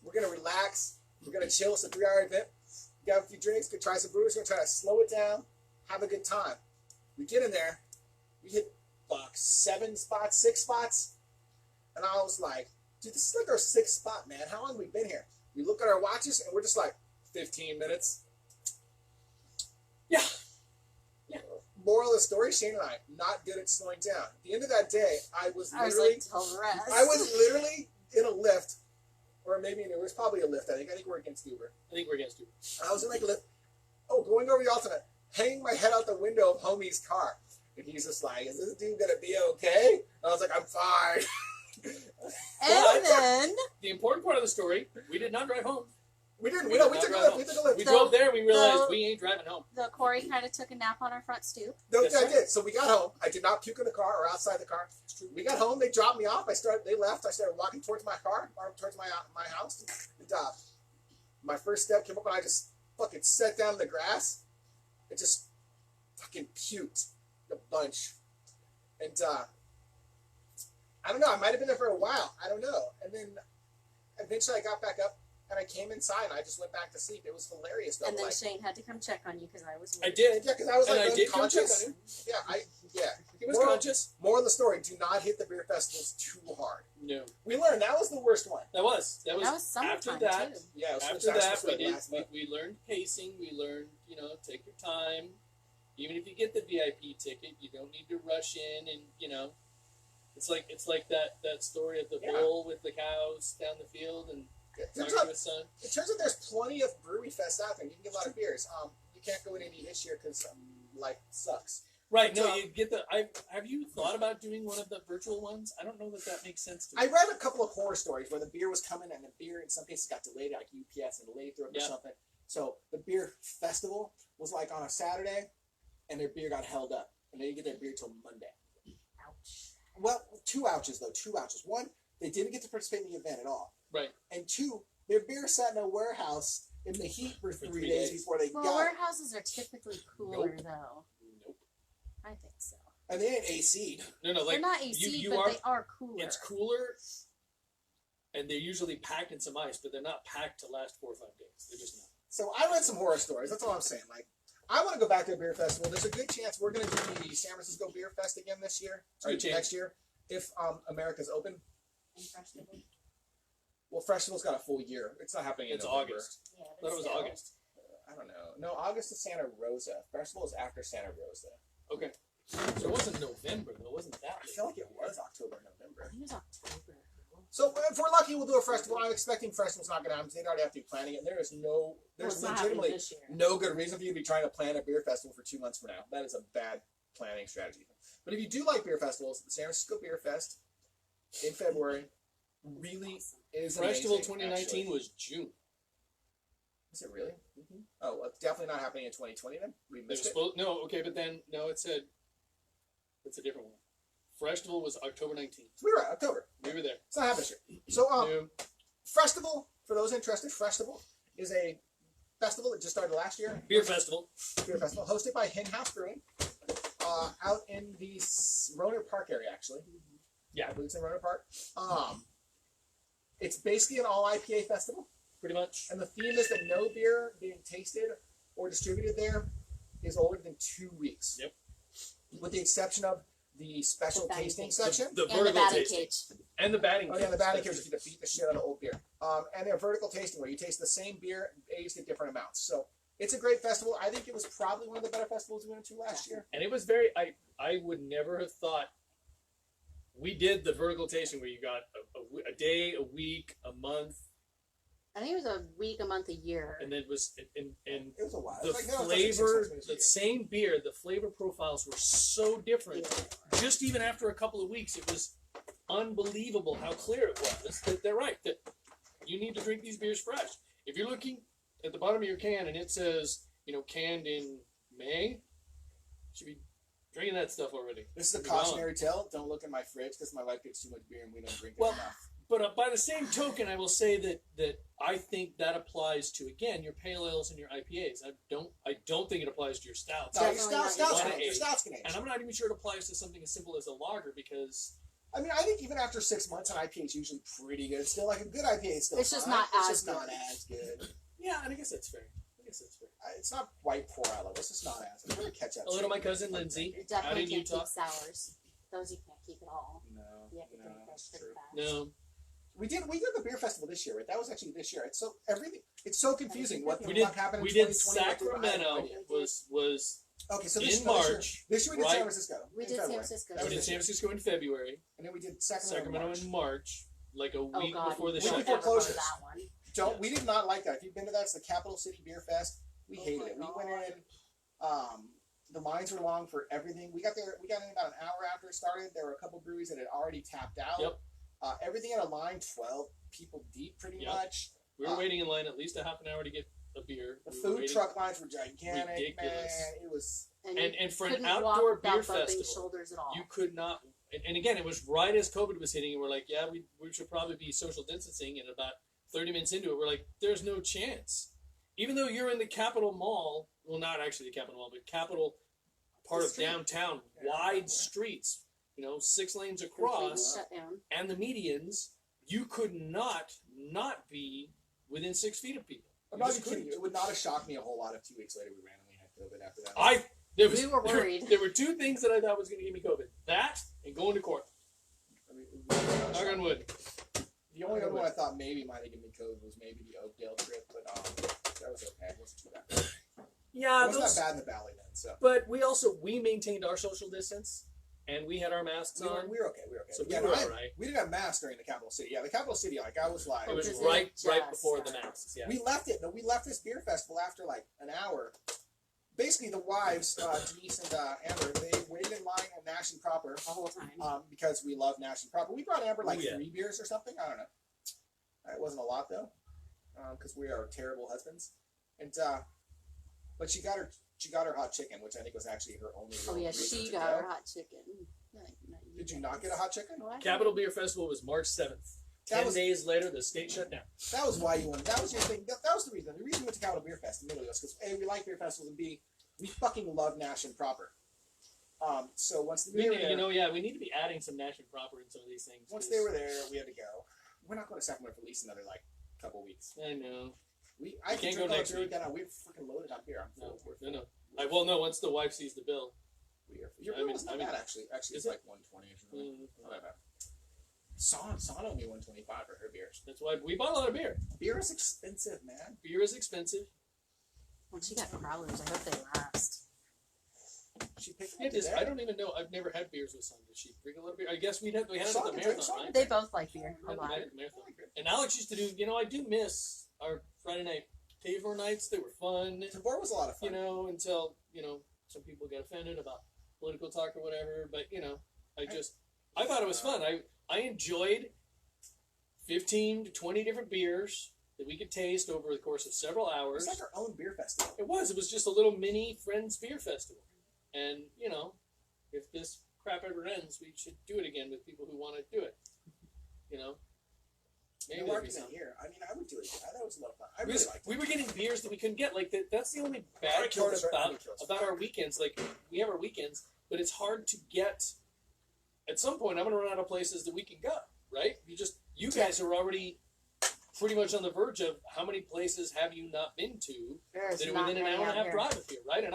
We're going to relax. We're going to chill. It's a 3-hour event. We got a few drinks. Could try some brews. We're going to try to slow it down. Have a good time. We get in there. We hit box 7 spots, 6 spots. And I was like, dude, this is like our 6th spot, man. How long have we been here? We look at our watches and we're just like, 15 minutes. Yeah. Moral of the story, Shane and I, not good at slowing down. At the end of that day, I was I was literally like, tell the rest. I was literally in a lift, or maybe it was probably a lift. I think we're against Uber. I think we're against you. I was in like a lift. Oh, going over the alternate, hanging my head out the window of homie's car, and he's just like, "Is this dude gonna be okay?" And I was like, "I'm fine." And then The important part of the story, we did not drive home. We didn't. We We did took a not lift. drive We took a lift. We So- drove there and we realized so- we ain't driving home. the Corey kind of took a nap on our front stoop. No, Yes, I sir. did. So we got home. I did not puke in the car or outside the car. We got home. They dropped me off. They left. I started walking towards my car, or towards my house. And my first step came up, and I just fucking sat down in the grass and just fucking puked a bunch. And I don't know. I might have been there for a while. I don't know. And then eventually I got back up. And I came inside and I just went back to sleep. It was hilarious though. And then Like, Shane had to come check on you because I was. I worried. did. yeah, because I was And like I did come check unconscious. on him. Yeah. He was Moral- conscious. More of the story: do not hit the beer festivals too hard. No. We learned that was the worst one. That was That was summertime after that. too. Yeah, it was After that, we we learned pacing. We learned, take your time. Even if you get the VIP ticket, you don't need to rush in, and it's like that story of the Yeah. bull with the cows down the field and It talking turns, to out, his son. it turns out there's plenty of brewery fests out there. You can get a lot of beers. You can't go in any this year because life sucks. Right. No, So- you get the. Have you thought about doing one of the virtual ones? I don't know that makes sense to me. I read a couple of horror stories where the beer was coming and the beer in some cases got delayed, like UPS and delayed through it or Yeah. something. So the beer festival was like on a Saturday, and their beer got held up, and they didn't get their beer till Monday. Ouch. Well, 2 ouches though. 2 ouches. One, they didn't get to participate in the event at all, Right. and 2, their beer sat in a warehouse in the heat for 3 days before they Well, got it. warehouses are typically cooler, though. Nope. I think so. And they ain't AC'd. No, like They're not AC, you but are. they are cooler. It's cooler, and they're usually packed in some ice, but they're not packed to last 4 or 5 days. They're just not. So I read some horror stories. That's all I'm saying. Like, I want to go back to a beer festival. There's a good chance we're going to do the San Francisco Beer Fest again this year, or Good chance. next year, if America's open. And festival. Well, festival's got a full year. It's not happening in It's November. August. Yeah, I but thought it was still. August. I don't know. No, August is Santa Rosa. Festival is after Santa Rosa. Okay. So it wasn't November, though. It wasn't that I late. feel like it was October, November. I think it was October. So if we're lucky, we'll do a festival. I'm expecting festival's not going to happen. They'd already have to be planning it. There's It's not happening legitimately this year. no good reason for you to be trying to plan a beer festival for 2 months from now. That is a bad planning strategy. But if you do like beer festivals, the San Francisco Beer Fest in February really is Festival amazing, 2019 actually. was June. Is it really? Mm-hmm. Oh, well, it's definitely not happening in 2020 then. We It was missed it. supposed, no, okay, but then, no, it said, it's a different one. Festival was October 19th. So we were right, October. We were there. It's not happening this year. So No. Festival, for those interested, Festival is a festival that just started last year. Beer festival. Beer festival hosted by Hen House Brewing, out in the Roner Park area, actually. Yeah. I believe it's in Roner Park. It's basically an all IPA festival, Pretty much. and the theme is that no beer being tasted or distributed there is older than 2 weeks. Yep. With the exception of the special The batting tasting cage. section. The And the vertical batting tasting. cage. And the batting Oh yeah, the batting cage. cage is going to beat the shit out of old beer. And their vertical tasting where you taste the same beer aged at different amounts. So it's a great festival. I think it was probably one of the better festivals we went to last year. And it was very, I would never have thought, we did the vertical tasting where you got a day, a week, a month, I think it was a week, a month, a year. and then it was, and It was a while. the It was like, no, it's like 6 flavor, months, maybe the a year. same beer, the flavor profiles were so different. Yeah. Just even after a couple of weeks, it was unbelievable how clear it was. That they're right, that you need to drink these beers fresh. If you're looking at the bottom of your can and it says, canned in May, you should be drinking that stuff already. This is a You're gone. cautionary tale. Don't look in my fridge because my wife gets too much beer and we don't drink it Well, enough. But by the same token, I will say that I think that applies to, again, your pale ales and your IPAs. I don't think it applies to your stouts. No, your Definitely not. stouts You can wanna age. Your age. stouts can age. And I'm not even sure it applies to something as simple as a lager because I mean, I think even after 6 months, an IPA is usually pretty good. Still, like a good IPA is still It's just fine. not It's as just good. not as good. yeah, and I guess that's fair. It's not white pour out level. It's just not as. I'm gonna catch up. A little my cousin Lindsay You out definitely in can't Utah. keep sours. Those you can't keep at all. No, You have to drink those that's pretty true. fast. No, We did the beer festival this year, right? That was actually this year. It's so everything. It's so confusing. What we did. what happened in We did 2020, what did- I have no Sacramento idea. was Okay, so in this March, This year we did right? San Francisco. We in did San February. Francisco. That we was did this San year. Francisco in February, And then we did Sacramento, Sacramento in March, like a Oh week God, before the we Week would before never go to closures. that one. We did not like that. If you've been to that, it's the Capital City Beer Fest. We Oh hated my it. We God. went in. The lines were long for everything. We got there. We got in about an hour after it started. There were a couple breweries that had already tapped out. Yep. Everything had a line 12 people deep, pretty Yep. much. we were waiting in line at least a half an hour to get a beer. The We were food waiting- truck lines were gigantic, Ridiculous. man. It was. And for an couldn't outdoor walk without beer bumping festival, shoulders at all. you could not. And again, it was right as COVID was hitting, and we're like, yeah, we should probably be social distancing. And about 30 minutes into it, we're like, there's no chance. Even though you're in the Capitol Mall, well, not actually the Capitol Mall, but Capitol part of Street. downtown, Yeah. wide streets, 6 lanes Completely across, shut down. and the medians, you could not be within 6 feet of people. I'm You not just even kidding you. couldn't. It would not have shocked me a whole lot if 2 weeks later we randomly had COVID after that. We were worried. There were 2 things that I thought was going to give me COVID: that and going to court. I mean, it would not have Knock shocked on me. wood. The only other one I thought maybe might have given me COVID was maybe the Oakdale trip, but that was okay. It wasn't too bad. It Yeah, wasn't that bad in the valley then, so. But we maintained our social distance, and we had our masks on. We were okay. We were okay. So we Yeah, were no, all right. We didn't have masks during the Capital City. Yeah, the Capital City, like I was like, It was Because right it just before the started. masks. Yeah. we left it. No, we left this beer festival after like an hour. Basically, the wives, Denise and Amber, they waited in line at Nash and Proper The whole time. because we love Nash and Proper. We brought Amber like Oh, yeah. 3 beers or something. I don't know. It wasn't a lot though, because we are terrible husbands. And but she got her hot chicken, which I think was actually her only. Oh real yeah, reason she to got go. her hot chicken. Did you not get a hot chicken? Oh, I Capital Beer Festival was March 7th. 10 days later, the state shut down. That was why you went. That was your thing. That was the reason. The reason we went to Capital Beer Fest in was because A, we like beer festivals, and B, we fucking love Nash and Proper. So once We they were need, there, we need to be adding some Nash and Proper in some of these things. once they were there, we had to go. We're not going to Sacramento for at least another couple weeks. I know. I can't drink go all next the beer week. we got. We're freaking loaded on beer. I'm full. No. Well, no. Once the wife sees the bill. Your bill was not bad actually. Actually, it's like 120 or something. Not that bad. Son owed me 125 for her beers. That's why we bought a lot of beer. Beer is expensive, man. Beer is expensive. Well, she got growlers. I hope they last. She picked Yeah, it up. I don't even know. I've never had beers with Son. Did she drink a lot of beer? I guess we had it at Son the can drink marathon, some. right? They both like beer a We lot. had it at the marathon. And Alex used to do. I do miss our Friday night Tavor nights. They were fun. Tabor was a lot of fun. Until some people get offended about political talk or whatever. But I thought it was fun. I enjoyed 15 to 20 different beers that we could taste over the course of several hours. It's like our own beer festival. It was just a little mini Friends beer festival. And, if this crap ever ends, we should do it again with people who want to do it. Maybe No there'd be argument some. here. I mean, I would do it again. I thought it was a lot of fun. I really liked it. We were getting beers that we couldn't get. Like, that's the only bad I killed part this, right? I killed this. about our weekends. Like, we have our weekends, but it's hard to get. At some point, I'm going to run out of places that we can go, right? You guys are already pretty much on the verge of how many places have you not been to There's that are not within an many hour and a out half here. drive of here, right? And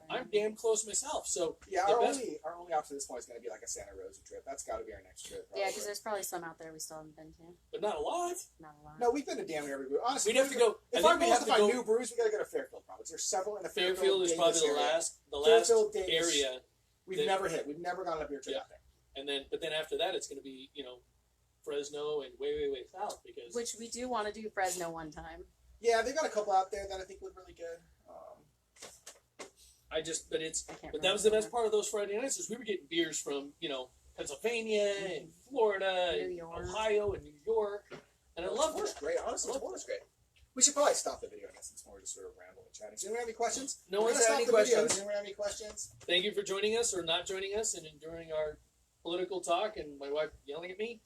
I'm damn close myself. So Yeah, the our best- only option at this point is going to be like a Santa Rosa trip. That's got to be our next trip. Yeah, because probably. there's probably some out there we still haven't been to. but not a lot. Not a lot. No, we've been to damn near every brew. Honestly, We'd have to go. If I our think goal we'd is have to to find go. new brews, we got to go to Fairfield. Probably there's several in the Fairfield is Davis probably the area. last Fairfield, Davis. area, We've never hit. We've never gone on a beer trip Yeah. out there. but then after that, it's going to be Fresno and way south because Which we do want to do Fresno one time. Yeah, they've got a couple out there that I think look really good. but that was the best part of those Friday nights is we were getting beers from Pennsylvania and Florida New and York. Ohio and New York, and I love Tabor's that. great. Honestly, Tabor's great. We should probably stop the video on this since we're just sort of rambling and chatting. Does anyone have any questions? No We're one's gonna had any stop the video. questions. Does anyone have any questions? Thank you for joining us or not joining us and enduring our political talk and my wife yelling at me,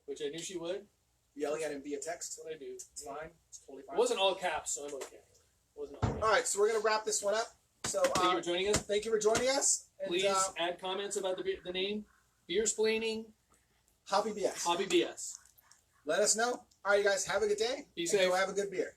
which I knew she would. Yelling at him via text. That's what I do. It's fine. It's totally fine. It wasn't all caps, so I'm okay. It wasn't all caps. All right, so we're gonna wrap this one up. So Thank you for joining us. thank you for joining us. And, Please add comments about the name, Beer Splaining, Hobby BS. Hobby BS. Let us know. All right, you guys have a good day. Be and safe. Go have a good beer.